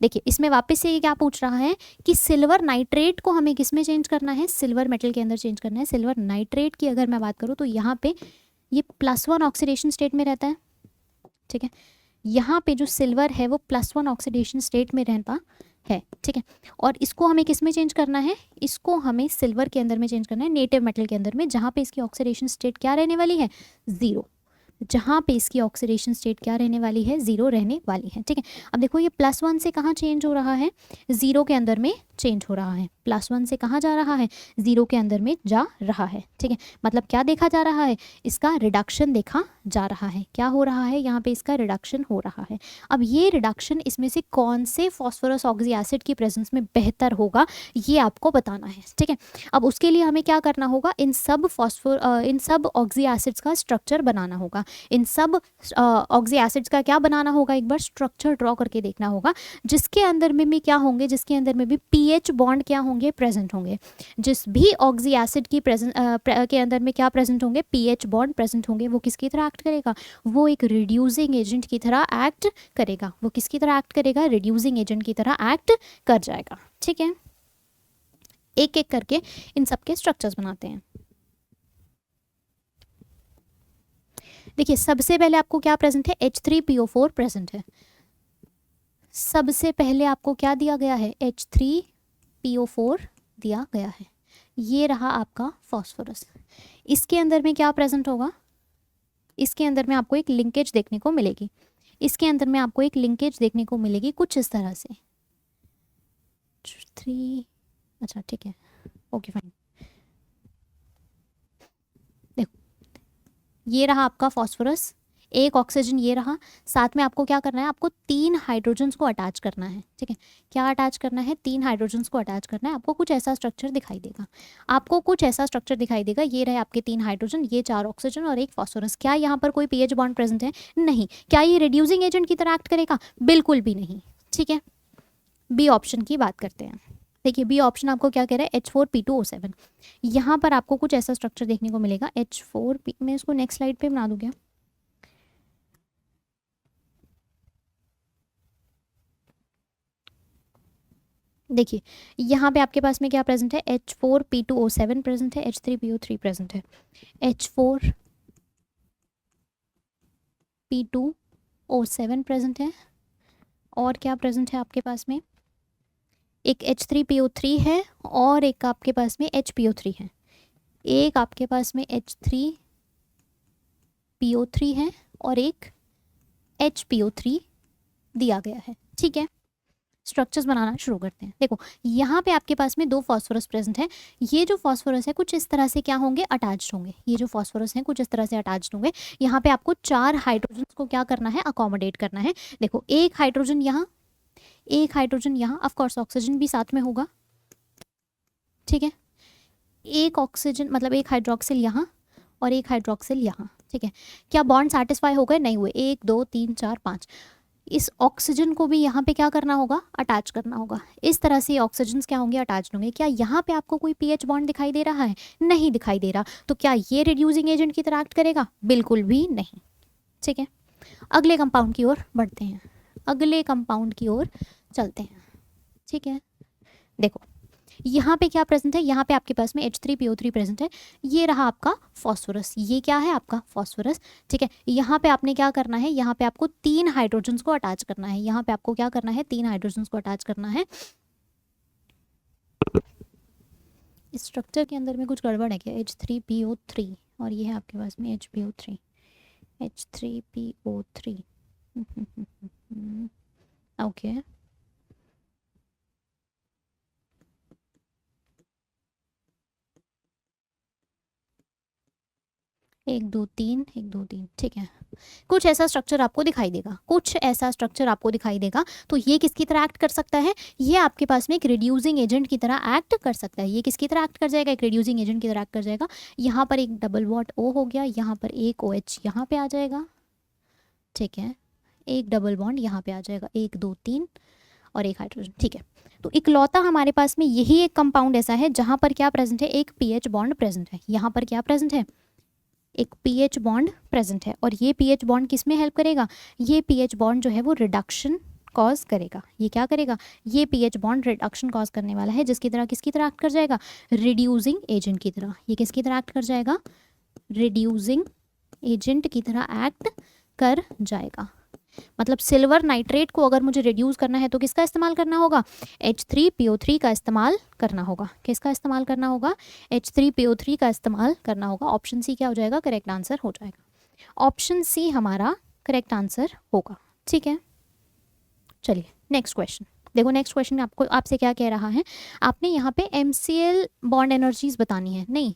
देखिए इसमें वापस से ये क्या पूछ रहा है कि सिल्वर नाइट्रेट को हमें किस में चेंज करना है, सिल्वर मेटल के अंदर चेंज करना है। सिल्वर नाइट्रेट की अगर मैं बात करूँ तो यहाँ पे ये +1 ऑक्सीडेशन स्टेट में रहता है, ठीक है। यहाँ पे जो सिल्वर है वो +1 ऑक्सीडेशन स्टेट में रहता है, ठीक है। और इसको हमें किस में चेंज करना है, इसको हमें सिल्वर के अंदर में चेंज करना है, नेटिव मेटल के अंदर में, जहाँ पे इसकी ऑक्सीडेशन स्टेट क्या रहने वाली है, 0। जहाँ पे इसकी ऑक्सीडेशन स्टेट क्या रहने वाली है, 0 रहने वाली है, ठीक है। अब देखो ये +1 से कहाँ चेंज हो रहा है, 0 के अंदर में चेंज हो रहा है। +1 से कहाँ जा रहा है, 0 के अंदर में जा रहा है, ठीक है। मतलब क्या देखा जा रहा है, इसका रिडक्शन देखा जा रहा है। क्या हो रहा है यहाँ पे, इसका रिडक्शन हो रहा है। अब ये रिडक्शन इसमें से कौन से फॉस्फोरस ऑक्सी एसिड की प्रेजेंस में बेहतर होगा, ये आपको बताना है, ठीक है। अब उसके लिए हमें क्या करना होगा, इन सब ऑक्सी एसिड्स का स्ट्रक्चर बनाना होगा। इन सब ऑक्सी एसिड्स का क्या बनाना होगा, एक बार स्ट्रक्चर ड्रॉ करके देखना होगा, जिसके अंदर में भी क्या होंगे, जिसके अंदर में भी पीएच बॉन्ड क्या होंगे, प्रेजेंट होंगे। जिस भी ऑक्सी एसिड की के अंदर में क्या प्रेजेंट होंगे, पीएच बॉन्ड प्रेजेंट होंगे। वो किसकी तरह एक्ट करेगा, वो एक रिड्यूसिंग एजेंट की तरह एक्ट करेगा। वो किसकी तरह एक्ट करेगा, रिड्यूसिंग एजेंट की तरह एक्ट कर जाएगा, ठीक है। एक एक करके इन सबके स्ट्रक्चर्स बनाते हैं। देखिए सबसे पहले आपको क्या प्रेजेंट है, H3PO4 प्रेजेंट है। सबसे पहले आपको क्या दिया गया है, H3PO4 दिया गया है। ये रहा आपका फॉस्फोरस। इसके अंदर में क्या प्रेजेंट होगा, इसके अंदर में आपको एक लिंकेज देखने को मिलेगी। इसके अंदर में आपको एक लिंकेज देखने को मिलेगी कुछ इस तरह से 3, अच्छा ठीक है, ओके फाइन। ये रहा आपका फॉस्फोरस, एक ऑक्सीजन ये रहा। साथ में आपको क्या करना है, आपको 3 हाइड्रोजन्स को अटैच करना है, ठीक है। क्या अटैच करना है, 3 हाइड्रोजन्स को अटैच करना है। आपको कुछ ऐसा स्ट्रक्चर दिखाई देगा, आपको कुछ ऐसा स्ट्रक्चर दिखाई देगा। ये रहे आपके 3 हाइड्रोजन, ये 4 ऑक्सीजन और एक फॉस्फोरस। क्या यहाँ पर कोई पीएच बॉन्ड प्रेजेंट है, नहीं। क्या ये रिड्यूसिंग एजेंट की तरह एक्ट करेगा, बिल्कुल भी नहीं, ठीक है। बी ऑप्शन की बात करते हैं। देखिए बी ऑप्शन आपको क्या कह रहा है, H4P2O7। यहाँ पर आपको कुछ ऐसा स्ट्रक्चर देखने को मिलेगा, H4P, मैं इसको नेक्स्ट स्लाइड पे बना दूँ क्या, देखिए यहाँ पे आपके पास में क्या प्रेजेंट है, H4P2O7 प्रेजेंट है, H3PO3 प्रेजेंट है, H4P2O7 प्रेजेंट है, और क्या प्रेजेंट है आपके पास में, एक H3PO3 है और एक आपके पास में HPO3 है। एक आपके पास में H3PO3 है और एक HPO3 दिया गया है, ठीक है। स्ट्रक्चर्स बनाना शुरू करते हैं। देखो यहाँ पे आपके पास में 2 फॉस्फोरस प्रेजेंट है। ये जो फॉस्फोरस है कुछ इस तरह से क्या होंगे, अटैच्ड होंगे। ये जो फॉस्फोरस है कुछ इस तरह से अटैच्ड होंगे। यहाँ पे आपको 4 हाइड्रोजन को क्या करना है, अकोमोडेट करना है। देखो एक हाइड्रोजन यहाँ, एक हाइड्रोजन यहाँ, ऑफकोर्स ऑक्सीजन भी साथ में होगा, ठीक है। एक ऑक्सीजन मतलब एक हाइड्रोक्सिल यहाँ और एक हाइड्रोक्सिल यहाँ, ठीक है। क्या बॉन्ड सेटिस्फाई हो गए, नहीं हुए। 1 2 3 4 5, इस ऑक्सीजन को भी यहाँ पे क्या करना होगा, अटैच करना होगा। इस तरह से ऑक्सीजन क्या होंगे, अटैच होंगे। क्या यहाँ पे आपको कोई पीएच बॉन्ड दिखाई दे रहा है, नहीं दिखाई दे रहा। तो क्या ये रिड्यूसिंग एजेंट की तरह एक्ट करेगा, बिल्कुल भी नहीं, ठीक है। अगले कंपाउंड की ओर बढ़ते हैं, अगले कंपाउंड की ओर चलते हैं, ठीक है। देखो यहाँ पे क्या प्रेजेंट है, यहाँ पे आपके पास में H3PO3 प्रेजेंट है। ये रहा आपका फॉस्फोरस, ये क्या है आपका फॉस्फोरस, ठीक है। यहाँ पे आपने क्या करना है, यहाँ पे आपको 3 हाइड्रोजन्स को अटैच करना है। यहाँ पे आपको क्या करना है, 3 हाइड्रोजन्स को अटैच करना है। इस स्ट्रक्चर के अंदर में कुछ गड़बड़ है क्या, H3PO3 और ये है आपके पास में HPO3, H3PO3 ओके। 1 2 3 1 2 3, ठीक है। कुछ ऐसा स्ट्रक्चर आपको दिखाई देगा, कुछ ऐसा स्ट्रक्चर आपको दिखाई देगा। तो ये किसकी तरह एक्ट कर सकता है, ये आपके पास में एक रिड्यूसिंग एजेंट की तरह एक्ट कर सकता है। ये किसकी तरह एक्ट कर जाएगा, एक रिड्यूसिंग एजेंट की तरह एक्ट कर जाएगा। यहाँ पर एक डबल बॉन्ड O हो गया, यहाँ पर एक OH यहाँ पे आ जाएगा, ठीक है। एक डबल बॉन्ड यहाँ पे आ जाएगा, 1 2 3 और एक हाइड्रोजन, ठीक है। तो इकलौता हमारे पास में यही एक कंपाउंड ऐसा है जहाँ पर क्या प्रेजेंट है, एक पीएच बॉन्ड प्रेजेंट है। यहाँ पर क्या प्रेजेंट है, एक पीएच बॉन्ड प्रेजेंट है। और ये पीएच बॉन्ड किस में हेल्प करेगा, ये पीएच बॉन्ड जो है वो रिडक्शन कॉज करेगा। ये क्या करेगा, ये पीएच बॉन्ड रिडक्शन कॉज करने वाला है, जिसकी तरह किसकी तरह एक्ट कर जाएगा, रिड्यूसिंग एजेंट की तरह। ये किसकी तरह एक्ट कर जाएगा, रिड्यूसिंग एजेंट की तरह एक्ट कर जाएगा। मतलब सिल्वर नाइट्रेट को अगर मुझे रिड्यूस करना है तो किसका इस्तेमाल करना होगा, H3PO3 का इस्तेमाल करना होगा। किसका इस्तेमाल करना होगा, H3PO3 का इस्तेमाल करना होगा। ऑप्शन सी क्या हो जाएगा, करेक्ट आंसर हो जाएगा। ऑप्शन सी हमारा करेक्ट आंसर होगा। ठीक है, चलिए नेक्स्ट क्वेश्चन देखो। नेक्स्ट क्वेश्चन आपको आपसे क्या कह रहा है, आपने यहाँ पे MCl बॉन्ड एनर्जीज बतानी है। नहीं,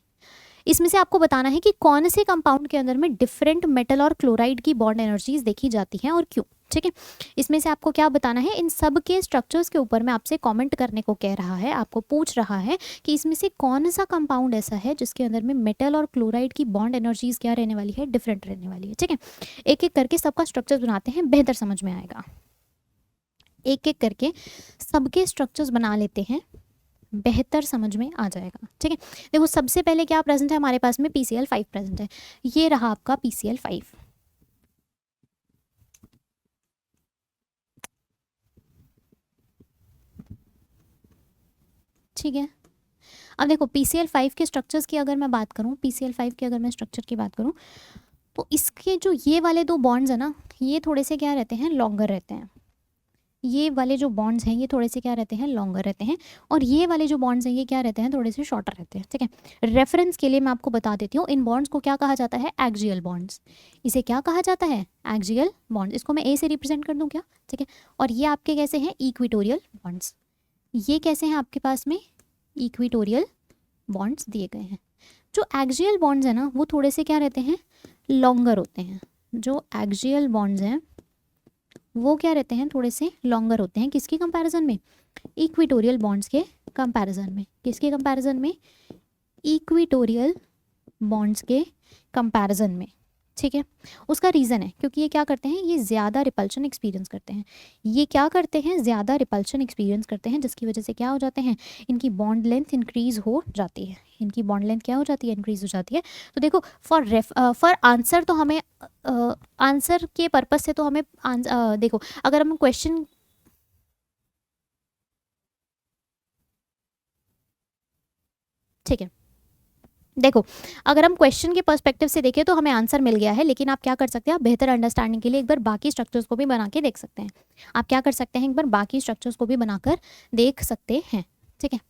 इसमें से आपको बताना है कि कौन से कंपाउंड के अंदर में डिफरेंट मेटल और क्लोराइड की बॉन्ड एनर्जीज देखी जाती हैं और क्यों। ठीक है, इसमें से आपको क्या बताना है, इन सब के स्ट्रक्चर्स के ऊपर में आपसे कमेंट करने को कह रहा है, आपको पूछ रहा है कि इसमें से कौन सा कंपाउंड ऐसा है जिसके अंदर में मेटल और क्लोराइड की बॉन्ड एनर्जीज क्या रहने वाली है, डिफरेंट रहने वाली है। ठीक है, एक एक करके सबका स्ट्रक्चर बनाते हैं, बेहतर समझ में आएगा। एक एक करके सबके स्ट्रक्चर्स बना लेते हैं, बेहतर समझ में आ जाएगा। ठीक है, देखो सबसे पहले क्या प्रेजेंट है हमारे पास में, PCl5 प्रेजेंट है। ये रहा आपका PCl5। ठीक है, अब देखो PCl5 के स्ट्रक्चर्स की अगर मैं बात करूं, PCl5 के अगर मैं स्ट्रक्चर की बात करूं तो इसके जो ये वाले दो बॉन्ड्स है ना, ये थोड़े से क्या रहते हैं, लॉन्गर रहते हैं। ये वाले जो बॉन्ड्स हैं ये थोड़े से क्या रहते हैं, लॉन्गर रहते हैं। और ये वाले जो बॉन्ड्स हैं ये क्या रहते हैं, थोड़े से शॉर्टर रहते हैं। ठीक है, रेफरेंस के लिए मैं आपको बता देती हूँ, इन बॉन्ड्स को क्या कहा जाता है, एक्सियल बॉन्ड्स। इसे क्या कहा जाता है, एक्सियल बॉन्ड्स। इसको मैं ए से रिप्रेजेंट कर दूँ क्या। ठीक है, और ये आपके कैसे हैं, इक्विटोरियल बॉन्ड्स। ये कैसे हैं आपके पास में, इक्विटोरियल बॉन्ड्स दिए गए हैं। जो एक्सियल बॉन्ड्स हैं ना वो थोड़े से क्या रहते हैं, लॉन्गर होते हैं। जो एक्सियल बॉन्ड्स हैं वो क्या रहते हैं, थोड़े से लॉन्गर होते हैं। किसके कंपैरिजन में, इक्विटोरियल बॉन्ड्स के कंपैरिजन में। किसके कंपैरिजन में, इक्विटोरियल बॉन्ड्स के कंपैरिजन में। ठीक है, उसका रीज़न है क्योंकि ये क्या करते हैं, ये ज़्यादा रिपल्शन एक्सपीरियंस करते हैं। ये क्या करते हैं, ज़्यादा रिपल्शन एक्सपीरियंस करते हैं, जिसकी वजह से क्या हो जाते हैं, इनकी बॉन्ड लेंथ इंक्रीज हो जाती है। इनकी बॉन्ड लेंथ क्या हो जाती है, इंक्रीज हो जाती है। तो देखो फॉर आंसर तो हमें आंसर के पर्पज से तो हमें देखो अगर हम क्वेश्चन, ठीक है देखो अगर हम क्वेश्चन के पर्सपेक्टिव से देखें तो हमें आंसर मिल गया है, लेकिन आप क्या कर सकते हैं, आप बेहतर अंडरस्टैंडिंग के लिए एक बार बाकी स्ट्रक्चर्स को भी बना के देख सकते हैं। आप क्या कर सकते हैं, एक बार बाकी स्ट्रक्चर्स को भी बनाकर देख सकते हैं। ठीक है,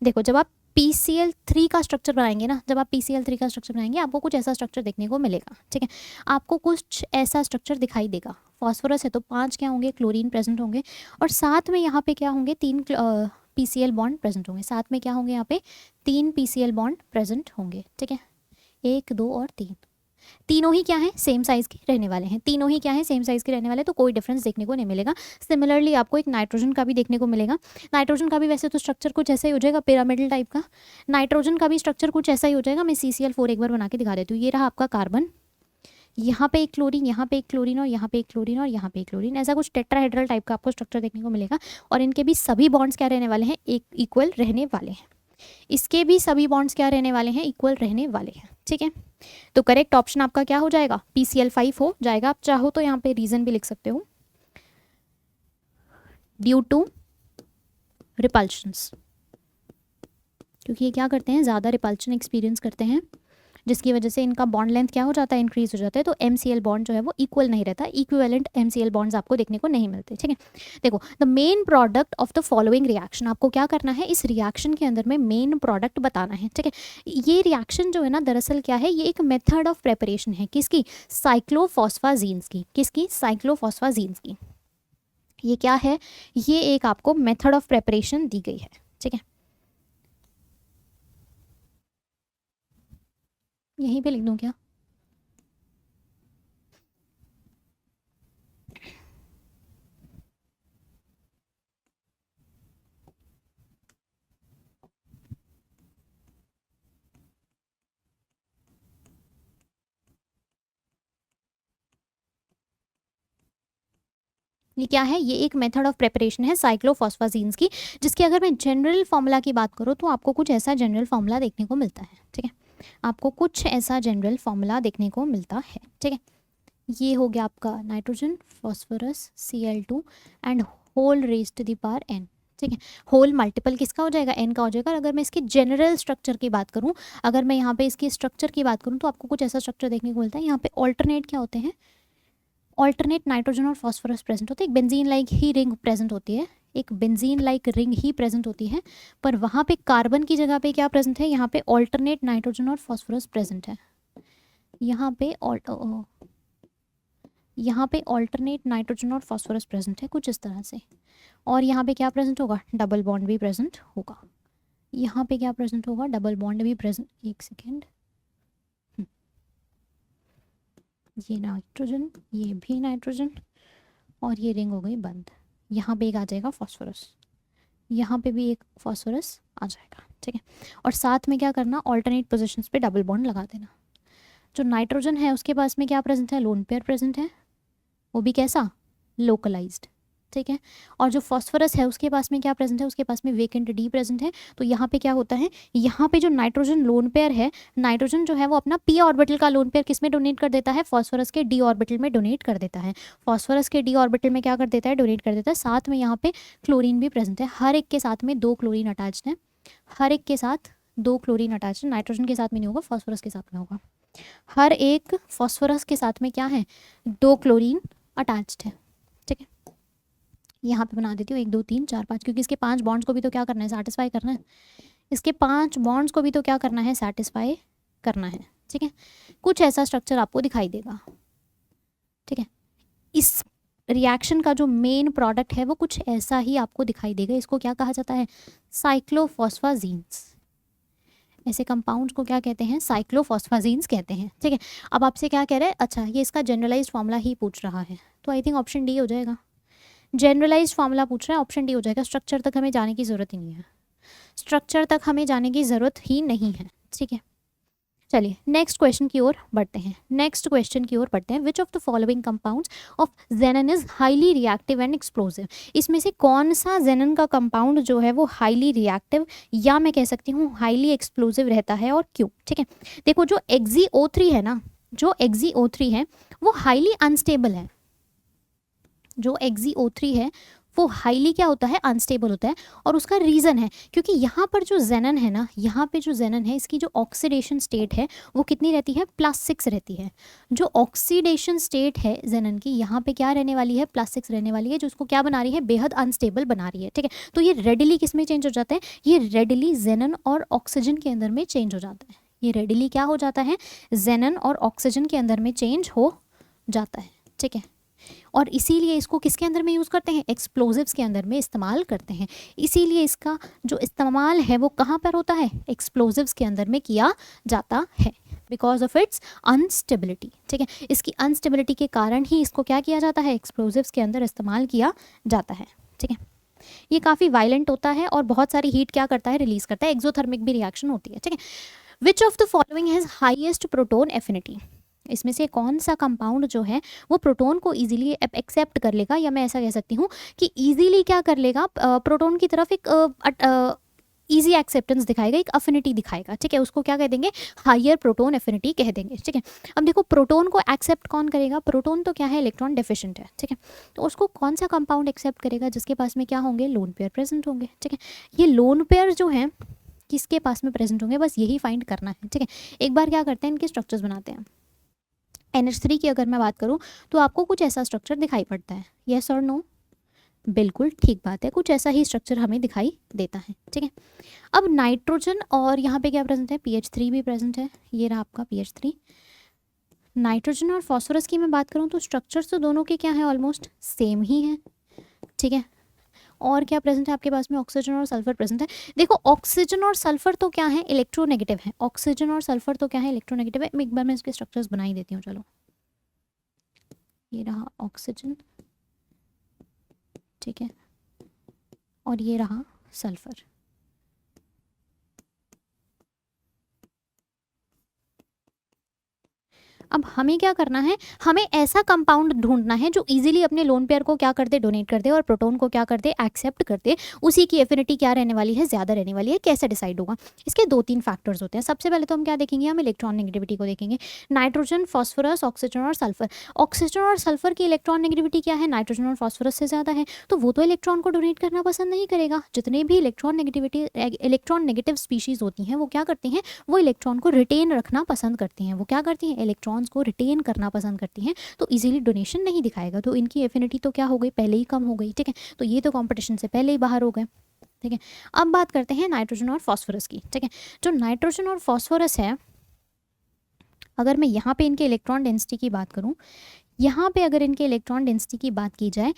देखो जब आप PCl3 का स्ट्रक्चर बनाएंगे ना, जब आप PCl3 का स्ट्रक्चर बनाएंगे आपको कुछ ऐसा स्ट्रक्चर देखने को मिलेगा। ठीक है, आपको कुछ ऐसा स्ट्रक्चर दिखाई देगा। फॉस्फोरस है तो 5 क्या होंगे, क्लोरीन प्रेजेंट होंगे, और साथ में यहाँ पे क्या होंगे, 3 PCl बॉन्ड प्रेजेंट होंगे। साथ में क्या होंगे, यहाँ पे 3 PCl बॉन्ड प्रेजेंट होंगे। ठीक है, 1 2 और 3, तीनों ही क्या है, सेम साइज़ के रहने वाले हैं। तीनों ही क्या है, सेम साइज़ के रहने वाले, तो कोई डिफरेंस देखने को नहीं मिलेगा। सिमिलरली आपको एक नाइट्रोजन का भी देखने को मिलेगा। नाइट्रोजन का भी वैसे तो स्ट्रक्चर कुछ ऐसा ही हो जाएगा, पिरामिडल टाइप का। नाइट्रोजन का भी स्ट्रक्चर कुछ ऐसा ही हो जाएगा। मैं CCl4 एक बार बना के दिखा देती हूँ। ये रहा आपका कार्बन, यहाँ पे एक क्लोरीन, यहाँ पे एक क्लोरीन, और यहाँ पे एक क्लोरीन, और यहाँ पे एक क्लोरीन। ऐसा कुछ टेट्राहेड्रल टाइप का आपको स्ट्रक्चर देखने को मिलेगा। और इनके भी सभी बॉन्ड्स क्या रहने वाले हैं, एक इक्वल रहने वाले हैं। इसके भी सभी बॉन्ड्स क्या रहने वाले हैं, इक्वल रहने वाले हैं। ठीक है, तो करेक्ट ऑप्शन आपका क्या हो जाएगा, PCl5 हो जाएगा। आप चाहो तो यहाँ पे रीजन भी लिख सकते हो, ड्यू टू रिपल्शंस, क्योंकि ये क्या करते हैं, ज़्यादा रिपल्शन एक्सपीरियंस करते हैं, जिसकी वजह से इनका बॉन्ड लेंथ क्या हो जाता है, इंक्रीज हो जाता है। तो MCl बॉन्ड जो है वो इक्वल नहीं रहता, इक्विवेलेंट MCl बॉन्ड्स आपको देखने को नहीं मिलते। ठीक है, देखो the main product of the following reaction, आपको क्या करना है, इस रिएक्शन के अंदर में मेन प्रोडक्ट बताना है। ठीक है, ये रिएक्शन जो है ना दरअसल क्या है, ये एक मेथड ऑफ प्रेपरेशन है। किसकी, साइक्लोफॉस्फाजीन्स की। किसकी, साइक्लोफॉस्फाजीन्स की। ये क्या है, ये एक आपको मेथड ऑफ प्रेपरेशन दी गई है। ठीक है, यहीं पे लिख दूं क्या, ये क्या है, ये एक मेथड ऑफ प्रेपरेशन है साइक्लोफॉस्फाजीन्स की, जिसकी अगर मैं जनरल फॉर्मूला की बात करूँ तो आपको कुछ ऐसा जनरल फॉर्मूला देखने को मिलता है। ठीक है, आपको कुछ ऐसा जनरल फॉर्मूला देखने को मिलता है। ठीक है, ये हो गया आपका nitrogen, phosphorus, Cl2 and whole raise to the power n। ठीक है। होल मल्टीपल किसका हो जाएगा, n का हो जाएगा। और अगर मैं इसकी जनरल स्ट्रक्चर की बात करूँ, अगर मैं यहाँ पे इसकी स्ट्रक्चर की बात करूँ तो आपको कुछ ऐसा स्ट्रक्चर देखने को मिलता है। यहाँ पे ऑल्टरनेट क्या होते हैं, ऑल्टरनेट नाइट्रोजन और फॉस्फोरस प्रेजेंट होते हैं। एक benzene like he ring present होती है, एक बेंजीन लाइक रिंग ही प्रेजेंट होती है, पर वहाँ पे कार्बन की जगह पे क्या प्रेजेंट है, यहाँ पे ऑल्टरनेट नाइट्रोजन और फॉस्फोरस प्रेजेंट है। यहाँ पे ऑल्टरनेट नाइट्रोजन और फॉस्फोरस प्रेजेंट है कुछ इस तरह से। और यहाँ पे क्या प्रेजेंट होगा, डबल बॉन्ड भी प्रेजेंट होगा। यहाँ पे क्या प्रेजेंट होगा, डबल बॉन्ड भी प्रेजेंट। एक सेकेंड, ये नाइट्रोजन, ये भी नाइट्रोजन, और ये रिंग हो गई बंद। यहाँ पे एक आ जाएगा फॉस्फोरस, यहाँ पे भी एक फॉस्फोरस आ जाएगा, ठीक है। और साथ में क्या करना, ऑल्टरनेट पोजीशंस पे डबल बॉन्ड लगा देना। जो नाइट्रोजन है उसके पास में क्या प्रेजेंट है, लोन पेयर प्रेजेंट है, वो भी कैसा, लोकलाइज्ड, ठीक है। और जो फॉस्फोरस है उसके पास में क्या प्रेजेंट है, उसके पास में वेकेंट डी प्रेजेंट है। तो यहाँ पे क्या होता है, यहाँ पे जो नाइट्रोजन लोन पेयर है, नाइट्रोजन जो है वो अपना पी ऑर्बिटल का लोन पेयर किस में डोनेट कर देता है, फॉस्फोरस के डी ऑर्बिटल में डोनेट कर देता है। फॉस्फोरस के डी ऑर्बिटल में क्या कर देता है, डोनेट कर देता है। साथ में यहाँ पे क्लोरीन भी प्रेजेंट है, हर एक के साथ में 2 क्लोरीन अटैच्ड है, हर एक के साथ 2 क्लोरीन अटैच्ड है। नाइट्रोजन के साथ में नहीं होगा, फॉस्फोरस के साथ में होगा। हर एक फॉस्फोरस के साथ में क्या है, 2 क्लोरीन अटैच्ड है, ठीक है। यहाँ पे बना देती हूँ 1 2 3 4 5, क्योंकि इसके 5 बॉन्ड्स को भी तो क्या करना है, सेटिस्फाई करना है। इसके 5 बॉन्ड्स को भी तो क्या करना है, सेटिस्फाई करना है, ठीक है। कुछ ऐसा स्ट्रक्चर आपको दिखाई देगा, ठीक है। इस रिएक्शन का जो मेन प्रोडक्ट है वो कुछ ऐसा ही आपको दिखाई देगा। इसको क्या कहा जाता है, साइक्लोफॉस्फाजीन्स। ऐसे कंपाउंड्स को क्या कहते हैं, साइक्लोफॉस्फाजीन्स कहते हैं, ठीक है। अब आपसे क्या कह रहे हैं, अच्छा ये इसका जनरलाइज्ड फॉर्मूला ही पूछ रहा है, तो आई थिंक ऑप्शन डी हो जाएगा। जनरलाइज्ड फॉर्मूला पूछ रहा है, ऑप्शन डी हो जाएगा। स्ट्रक्चर तक हमें जाने की ज़रूरत ही नहीं है, स्ट्रक्चर तक हमें जाने की ज़रूरत ही नहीं है, ठीक है। चलिए नेक्स्ट क्वेश्चन की ओर बढ़ते हैं, नेक्स्ट क्वेश्चन की ओर बढ़ते हैं। विच of the following compounds of जेनन is highly reactive and explosive. इसमें से कौन सा जेनन का कंपाउंड जो है वो हाईली रिएक्टिव या मैं कह सकती हूँ हाईली एक्सप्लोसिव रहता है और क्यों, ठीक है। देखो जो XeO3 है ना, जो XeO3 है वो हाईली अनस्टेबल है। जो XeO3 है वो हाईली क्या होता है, अनस्टेबल होता है। और उसका रीज़न है क्योंकि यहाँ पर जो जेनन है ना, यहाँ पे जो जेनन है इसकी जो ऑक्सीडेशन स्टेट है वो कितनी रहती है, +6 रहती है। जो ऑक्सीडेशन स्टेट है जेनन की यहाँ पे क्या रहने वाली है, +6 रहने वाली है, जो उसको क्या बना रही है, बेहद अनस्टेबल बना रही है, ठीक है। तो ये रेडिली किस में चेंज हो जाता है, ये रेडिली जेनन और ऑक्सीजन के अंदर में चेंज हो जाता है। ये रेडिली क्या हो जाता है, जेनन और ऑक्सीजन के अंदर में चेंज हो जाता है, ठीक है। और इसीलिए इसको किसके अंदर में यूज़ करते हैं, एक्सप्लोजिव्स के अंदर में इस्तेमाल करते हैं। इसीलिए इसका जो इस्तेमाल है वो कहाँ पर होता है, एक्सप्लोजिव्स के अंदर में किया जाता है, बिकॉज ऑफ इट्स अनस्टेबिलिटी, ठीक है। इसकी अनस्टेबिलिटी के कारण ही इसको क्या किया जाता है, एक्सप्लोजिव्स के अंदर इस्तेमाल किया जाता है, ठीक है। ये काफ़ी वायलेंट होता है और बहुत सारी हीट क्या करता है, रिलीज करता है, एक्सोथर्मिक भी रिएक्शन होती है, ठीक है। Which of the following has highest proton affinity. इसमें से कौन सा कंपाउंड जो है वो प्रोटोन को इजीली एक्सेप्ट कर लेगा, या मैं ऐसा कह सकती हूँ कि इजीली क्या कर लेगा, प्रोटोन की तरफ एक ईजी एक्सेप्टेंस दिखाएगा, एक अफिनिटी दिखाएगा, ठीक है। उसको क्या कह देंगे, हायर प्रोटोन एफिनिटी कह देंगे, ठीक है। अब देखो प्रोटोन को एक्सेप्ट कौन करेगा, प्रोटोन तो क्या है, इलेक्ट्रॉन डेफिशिएंट है, ठीक है। तो उसको कौन सा कंपाउंड एक्सेप्ट करेगा, जिसके पास में क्या होंगे, लोन पेयर प्रेजेंट होंगे, ठीक है। ये लोन पेयर जो है किसके पास में प्रेजेंट होंगे, बस यही फाइंड करना है, ठीक है। एक बार क्या करते हैं, इनके स्ट्रक्चर्स बनाते हैं। NH3 की अगर मैं बात करूं तो आपको कुछ ऐसा स्ट्रक्चर दिखाई पड़ता है, यस और नो, बिल्कुल ठीक बात है, कुछ ऐसा ही स्ट्रक्चर हमें दिखाई देता है, ठीक है। अब नाइट्रोजन और यहाँ पे क्या प्रेजेंट है, PH3 भी प्रेजेंट है, ये रहा आपका PH3। नाइट्रोजन और फॉस्फोरस की मैं बात करूँ तो स्ट्रक्चर्स तो दोनों के क्या है, ऑलमोस्ट सेम ही है, ठीक है। और क्या प्रेजेंट है आपके पास में, ऑक्सीजन और सल्फर प्रेजेंट है। देखो ऑक्सीजन और सल्फर तो क्या है, इलेक्ट्रोनेगेटिव है, ऑक्सीजन और सल्फर तो क्या है, इलेक्ट्रोनेगेटिव है। एक बार मैं इसके स्ट्रक्चर्स बना ही देती हूँ, चलो। ये रहा ऑक्सीजन, ठीक है, और ये रहा सल्फर। अब हमें क्या करना है, हमें ऐसा कंपाउंड ढूंढना है जो इजीली अपने लोन पेयर को क्या कर दे, डोनेट कर दे, और प्रोटॉन को क्या कर दे, एक्सेप्ट कर दे। उसी की एफिनिटी क्या रहने वाली है, ज़्यादा रहने वाली है। कैसे डिसाइड होगा, इसके 2-3 फैक्टर्स होते हैं। सबसे पहले तो हम क्या देखेंगे, हम इलेक्ट्रॉन नेगेटिविटी को देखेंगे। नाइट्रोजन, फॉस्फोरस, ऑक्सीजन और सल्फर। ऑक्सीजन और सल्फर की इलेक्ट्रॉन नेगेटिविटी क्या है, नाइट्रोजन और फॉस्फोरस से ज़्यादा है, तो वो तो इलेक्ट्रॉन को डोनेट करना पसंद नहीं करेगा। जितने भी इलेक्ट्रॉन नेगेटिव स्पीशीज़ होती हैं वो क्या करती हैं, वो इलेक्ट्रॉन को रिटेन रखना पसंद करती हैं। वो क्या करती हैं, इलेक्ट्रॉन्स को रिटेन करना पसंद करती हैं, तो इजीली डोनेशन नहीं दिखाएगा। तो इनकी एफिनिटी तो क्या हो गई, पहले ही कम हो गई। ठीक है, तो ये तो कंपटीशन से पहले ही बाहर हो गए। ठीक है, अब बात करते हैं नाइट्रोजन और फॉस्फोरस की। ठीक है, जो नाइट्रोजन और फॉस्फोरस है, अगर मैं यहाँ पे इनके इलेक्ट्रॉन डेंसिटी की बात करूँ, यहाँ पे अगर इनके इलेक्ट्रॉन डेंसिटी की बात की जाए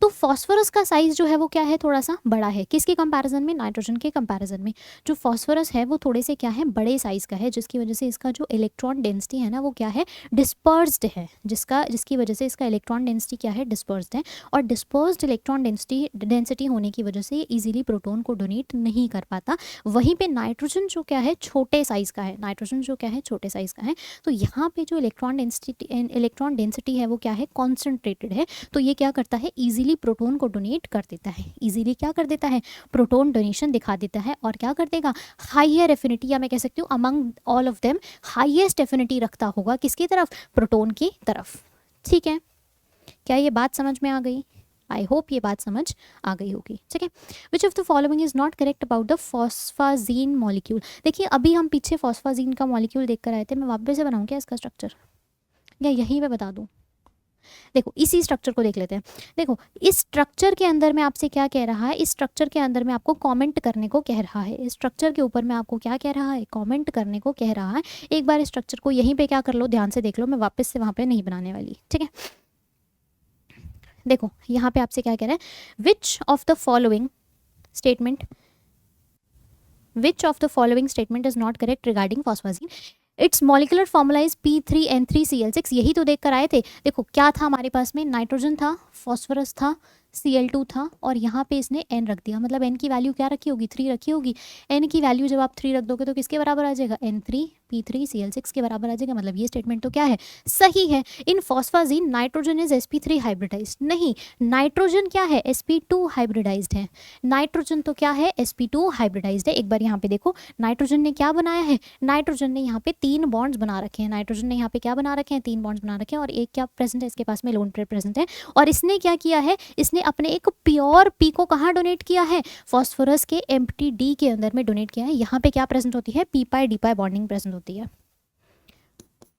तो फॉस्फोरस का साइज़ जो है वो क्या है, थोड़ा सा बड़ा है। किसके कंपैरिजन में, नाइट्रोजन के कंपैरिजन में। जो फॉस्फोरस है वो थोड़े से क्या है, बड़े साइज़ का है, जिसकी वजह से इसका जो इलेक्ट्रॉन डेंसिटी है ना वो क्या है, डिस्पर्स्ड है। जिसकी वजह से इसका इलेक्ट्रॉन डेंसिटी क्या है, डिस्पर्स्ड है। और डिस्पर्स्ड इलेक्ट्रॉन डेंसिटी होने की वजह से ये ईजिली प्रोटॉन को डोनेट नहीं कर पाता। वहीं पर नाइट्रोजन जो क्या है, छोटे साइज़ का है। नाइट्रोजन जो क्या है, छोटे साइज़ का है। तो यहाँ पर जो इलेक्ट्रॉन डेंसिटी है वो क्या है, कॉन्सेंट्रेटेड है। तो ये क्या करता है, ईजिली प्रोटॉन को डोनेट कर देता है। इजीली क्या कर देता है, प्रोटॉन डोनेशन दिखा देता है। और क्या कर देगा, हाईयर एफिनिटी, या मैं कह सकती हूँ among all of them highest affinity रखता होगा, किसकी तरफ, प्रोटॉन की तरफ। ठीक है, क्या ये बात समझ में आ गई? आई होप ये बात समझ आ गई होगी। ठीक है, which of the following is not correct about the phosphazene molecule. देखिए अभी हम पीछे फॉस्फाजीन का मॉलिक्यूल देख कर आए थे, मैं वापस से बनाऊँ क्या इसका स्ट्रक्चर, या यहीं पे बता दूँ? देखो इसी स्ट्रक्चर को देख लेते हैं। देखो इस स्ट्रक्चर के अंदर में आपसे क्या कह रहा है, इस स्ट्रक्चर के अंदर में आपको कमेंट करने को कह रहा है। इस स्ट्रक्चर के ऊपर में आपको क्या कह रहा है, कमेंट करने को कह रहा है। एक बार इस स्ट्रक्चर को यहीं पे क्या कर लो, ध्यान से देख लो, मैं वापस से वहाँ पे नहीं बनाने वाली। ठीक है, देखो यहाँ पे आपसे क्या कह रहा है, which of the following statement is not correct regarding phosphazene. It's molecular formula is P3N3Cl6। यही तो देख कर आए थे। देखो क्या था हमारे पास में, नाइट्रोजन था, फॉस्फोरस था, Cl2 था, और यहाँ पे इसने N रख दिया। मतलब N की वैल्यू क्या रखी होगी, 3 रखी होगी। N की वैल्यू जब आप 3 रख दोगे तो किसके बराबर आ जाएगा, N3P3Cl6 के बराबर आ जाएगा। मतलब ये स्टेटमेंट तो क्या है, सही है। इन फॉस्फाजीन नाइट्रोजन इज sp3 हाइब्रिडाइज्ड। नहीं, नाइट्रोजन क्या है, sp2 हाइब्रिडाइज्ड है। नाइट्रोजन तो क्या है, sp2 हाइब्रिडाइज्ड है। एक बार यहाँ पे देखो, नाइट्रोजन ने क्या बनाया है, नाइट्रोजन ने यहाँ पे 3 बॉन्ड्स बना रखे हैं। नाइट्रोजन ने यहाँ पे क्या बना रखे हैं, 3 बॉन्ड्स बना रखे हैं, और एक क्या प्रेजेंट है इसके पास में, लोन पेयर प्रेजेंट है। और इसने क्या किया है, इसने अपने एक प्योर पी को कहाँ डोनेट किया है, फॉस्फोरस के एम्प्टी डी के अंदर में डोनेट किया है। यहाँ पे क्या प्रेजेंट होती है, पी पाई डी पाई बॉन्डिंग प्रेजेंट होती है।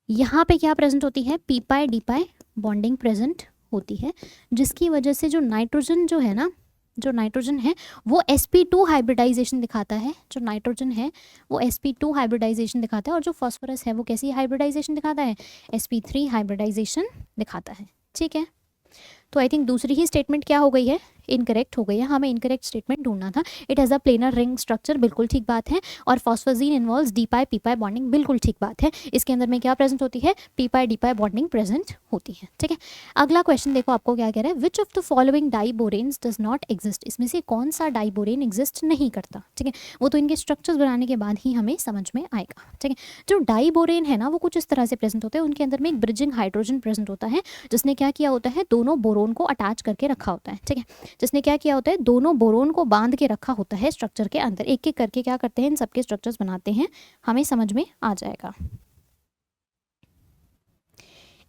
यहाँ पे क्या प्रेजेंट होती है, पी पाई डी पाई बॉन्डिंग प्रेजेंट होती है, जिसकी वजह से जो नाइट्रोजन जो है ना, जो नाइट्रोजन है वो sp2 हाइब्रिडाइजेशन दिखाता है। जो नाइट्रोजन है वो sp2 हाइब्रिडाइजेशन दिखाता है, और जो फॉस्फोरस है वो कैसी हाइब्रिडाइजेशन दिखाता है, sp3 हाइब्रिडाइजेशन दिखाता है। ठीक है, तो आई थिंक दूसरी ही स्टेटमेंट क्या हो गई है, इनकरेक्ट हो गई है। हमें इनकरेक्ट स्टेटमेंट ढूंढना था। It has a planar ring structure, बिल्कुल ठीक बात है। और फॉस्फाजीन इन्वॉल्व्स डी पाई पी पाई बॉन्डिंग, बिल्कुल ठीक बात है। इसके अंदर में क्या प्रेजेंट होती है, पी पाई डी पाई बॉन्डिंग प्रेजेंट होती है। ठीक है, अगला क्वेश्चन देखो आपको क्या कह रहा है, which of the following diboranes does not exist. इसमें से कौन सा डाइबोरेन एग्जिस्ट नहीं करता। ठीक है, वो तो इनके स्ट्रक्चर्स बनाने के बाद ही हमें समझ में आएगा। ठीक है, जो डाइबोरेन है ना वो कुछ इस तरह से प्रेजेंट होते हैं। उनके अंदर में एक ब्रिजिंग हाइड्रोजन प्रेजेंट होता है, जिसने क्या किया होता है, दोनों बोरोन को अटैच करके रखा होता है। ठीक है, जिसने क्या किया होता है, दोनों बोरोन को बांध के रखा होता है स्ट्रक्चर के अंदर। एक एक करके क्या करते हैं, इन सबके स्ट्रक्चर्स बनाते हैं, हमें समझ में आ जाएगा।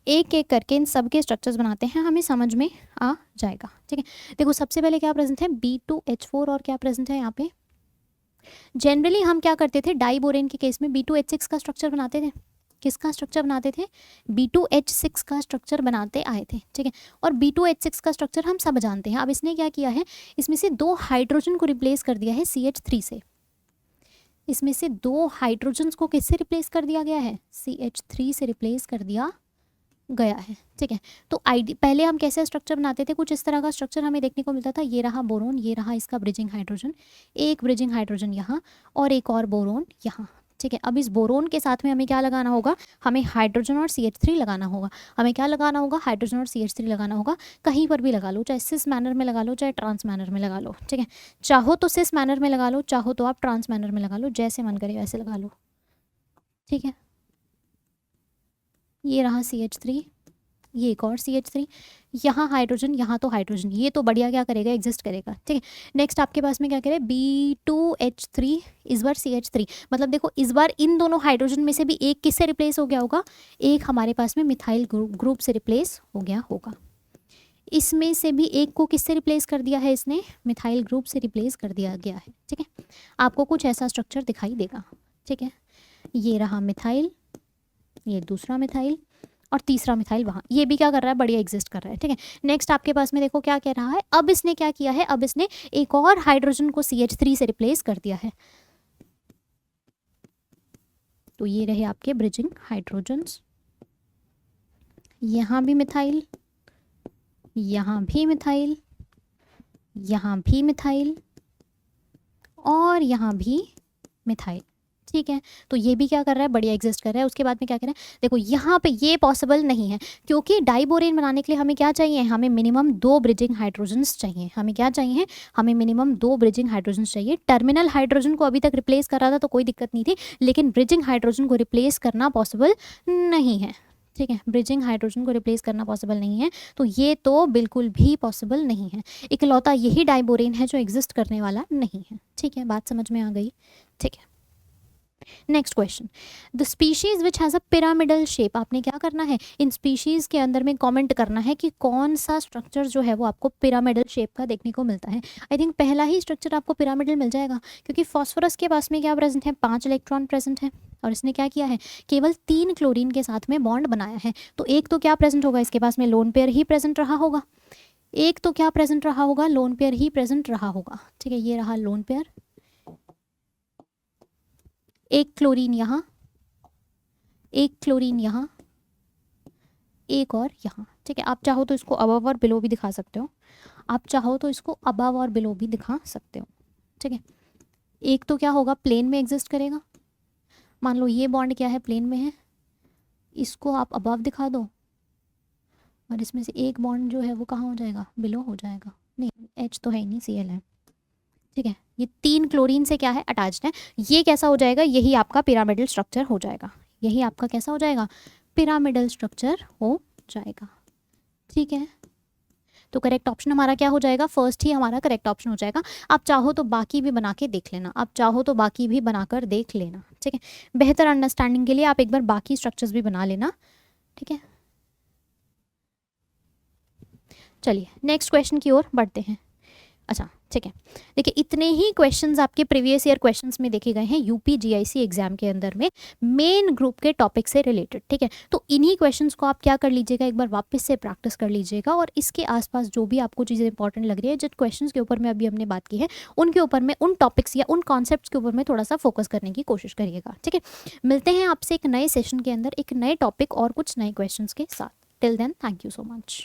एक एक करके इन सब के स्ट्रक्चर्स बनाते हैं, हमें समझ में आ जाएगा। ठीक है, देखो सबसे पहले क्या प्रेजेंट है, B2H4, और क्या प्रेजेंट है यहाँ पे। जनरली हम क्या करते थे, डाइबोरेन के केस में B2H6 का स्ट्रक्चर बनाते थे। किसका स्ट्रक्चर बनाते थे, B2H6 का स्ट्रक्चर बनाते आए थे। ठीक है, और B2H6 का स्ट्रक्चर हम सब जानते हैं। अब इसने क्या किया है, इसमें से 2 हाइड्रोजन को रिप्लेस कर दिया है CH3 से। इसमें से 2 हाइड्रोजन को किससे रिप्लेस कर दिया गया है, CH3 से रिप्लेस कर दिया गया है। ठीक है, तो पहले हम कैसे स्ट्रक्चर बनाते थे, कुछ इस तरह का स्ट्रक्चर हमें देखने को मिलता था। ये रहा बोरोन, ये रहा इसका ब्रिजिंग हाइड्रोजन, एक ब्रिजिंग हाइड्रोजन यहाँ और एक और बोरोन यहाँ। ठीक है, अब इस बोरोन के साथ में हमें क्या लगाना होगा, हमें हाइड्रोजन और CH3 लगाना होगा। हमें क्या लगाना होगा, हाइड्रोजन और CH3 लगाना होगा। कहीं पर भी लगा लो, चाहे सिस मैनर में लगा लो, चाहे ट्रांस मैनर में लगा लो। ठीक है, चाहो तो सिस मैनर में लगा लो, चाहो तो आप ट्रांस मैनर में लगा लो, जैसे मन करे वैसे लगा लो। ठीक है, ये रहा CH3, ये एक और CH3, यहाँ हाइड्रोजन, यहाँ तो हाइड्रोजन, ये तो बढ़िया क्या करेगा, एग्जिस्ट करेगा, ठीक है। नेक्स्ट आपके पास में क्या करे, B2H3, इस बार CH3, मतलब देखो इस बार इन दोनों हाइड्रोजन में से भी एक किससे रिप्लेस हो गया होगा, एक हमारे पास में मिथाइल ग्रुप से रिप्लेस हो गया होगा। इसमें से भी एक को किससे रिप्लेस कर दिया है इसने, मिथाइल ग्रुप से रिप्लेस कर दिया गया है, ठीक है। आपको कुछ ऐसा स्ट्रक्चर दिखाई देगा, ठीक है। ये रहा मिथाइल, ये दूसरा मिथाइल और तीसरा मिथाइल वहाँ, ये भी क्या कर रहा है, बढ़िया एग्जिस्ट कर रहा है, ठीक है। नेक्स्ट आपके पास में देखो क्या कह रहा है, अब इसने क्या किया है, अब इसने एक और हाइड्रोजन को CH3 से रिप्लेस कर दिया है। तो ये रहे आपके ब्रिजिंग हाइड्रोजन्स, यहाँ भी मिथाइल, यहाँ भी मिथाइल, यहाँ भी मिथाइल और यहाँ भी मिथाइल, ठीक है। तो ये भी क्या कर रहा है, बढ़िया एग्जिस्ट कर रहा है। उसके बाद में क्या कर रहा है, देखो यहाँ पे ये पॉसिबल नहीं है, क्योंकि डाइबोरेन बनाने के लिए हमें क्या चाहिए, हमें मिनिमम 2 ब्रिजिंग हाइड्रोजन्स चाहिए। हमें क्या चाहिए, हमें मिनिमम 2 ब्रिजिंग हाइड्रोजन्स चाहिए। टर्मिनल हाइड्रोजन को अभी तक रिप्लेस कर रहा था तो कोई दिक्कत नहीं थी, लेकिन ब्रिजिंग हाइड्रोजन को रिप्लेस करना पॉसिबल नहीं है, ठीक है। ब्रिजिंग हाइड्रोजन को रिप्लेस करना पॉसिबल नहीं है, तो ये तो बिल्कुल भी पॉसिबल नहीं है। इकलौता यही डाइबोरेन है जो एग्जिस्ट करने वाला नहीं है, ठीक है। बात समझ में आ गई, ठीक है। Next question, the species which has a pyramidal shape, आपने क्या करना है, इन स्पीशीज के अंदर में कमेंट करना है कि कौन सा स्ट्रक्चर जो है वो आपको पिरामिडल शेप का देखने को मिलता है। आई थिंक पहला ही स्ट्रक्चर आपको पिरामिडल मिल जाएगा, क्योंकि फॉस्फोरस के पास में क्या प्रेजेंट है, 5 इलेक्ट्रॉन प्रेजेंट है, और इसने क्या किया है, केवल 3 क्लोरीन के साथ में बॉन्ड बनाया है। तो एक तो क्या प्रेजेंट होगा, इसके पास में लोन पेयर ही प्रेजेंट रहा होगा, एक तो क्या प्रेजेंट रहा होगा, लोन पेयर ही प्रेजेंट रहा होगा, ठीक है। ये रहा लोन पेयर, एक क्लोरीन यहाँ, एक क्लोरीन यहाँ, एक और यहाँ, ठीक है। आप चाहो तो इसको अबव और बिलो भी दिखा सकते हो, आप चाहो तो इसको अबव और बिलो भी दिखा सकते हो, ठीक है। एक तो क्या होगा, प्लेन में एग्जिस्ट करेगा, मान लो ये बॉन्ड क्या है, प्लेन में है, इसको आप अबव दिखा दो, और इसमें से एक बॉन्ड जो है वो कहाँ हो जाएगा, बिलो हो जाएगा, नहीं H तो है ही नहीं, Cl है, ठीक है। ये 3 क्लोरीन से क्या है, अटैच्ड है। ये कैसा हो जाएगा, यही आपका पिरामिडल स्ट्रक्चर हो जाएगा, यही आपका कैसा हो जाएगा, पिरामिडल स्ट्रक्चर हो जाएगा, ठीक है। तो करेक्ट ऑप्शन हमारा क्या हो जाएगा, फर्स्ट ही हमारा करेक्ट ऑप्शन हो जाएगा। आप चाहो तो बाकी भी बना के देख लेना, आप चाहो तो बाकी भी बनाकर देख लेना, ठीक है। बेहतर अंडरस्टैंडिंग के लिए आप एक बार बाकी स्ट्रक्चर्स भी बना लेना, ठीक है। चलिए नेक्स्ट क्वेश्चन की ओर बढ़ते हैं। अच्छा ठीक है, देखिए इतने ही क्वेश्चंस आपके प्रीवियस ईयर क्वेश्चंस में देखे गए हैं UPGIC एग्जाम के अंदर में मेन ग्रुप के टॉपिक से रिलेटेड, ठीक है। तो इन्हीं क्वेश्चंस को आप क्या कर लीजिएगा, एक बार वापस से प्रैक्टिस कर लीजिएगा, और इसके आसपास जो भी आपको चीज़ें इंपॉर्टेंट लग रही है, जिन क्वेश्चंस के ऊपर में अभी हमने बात की है, उनके ऊपर में, उन टॉपिक्स या उन कॉन्सेप्ट्स के ऊपर में थोड़ा सा फोकस करने की कोशिश करिएगा, ठीक है। मिलते हैं आपसे एक नए सेशन के अंदर एक नए टॉपिक और कुछ नए क्वेश्चन के साथ। Till then thank you so much.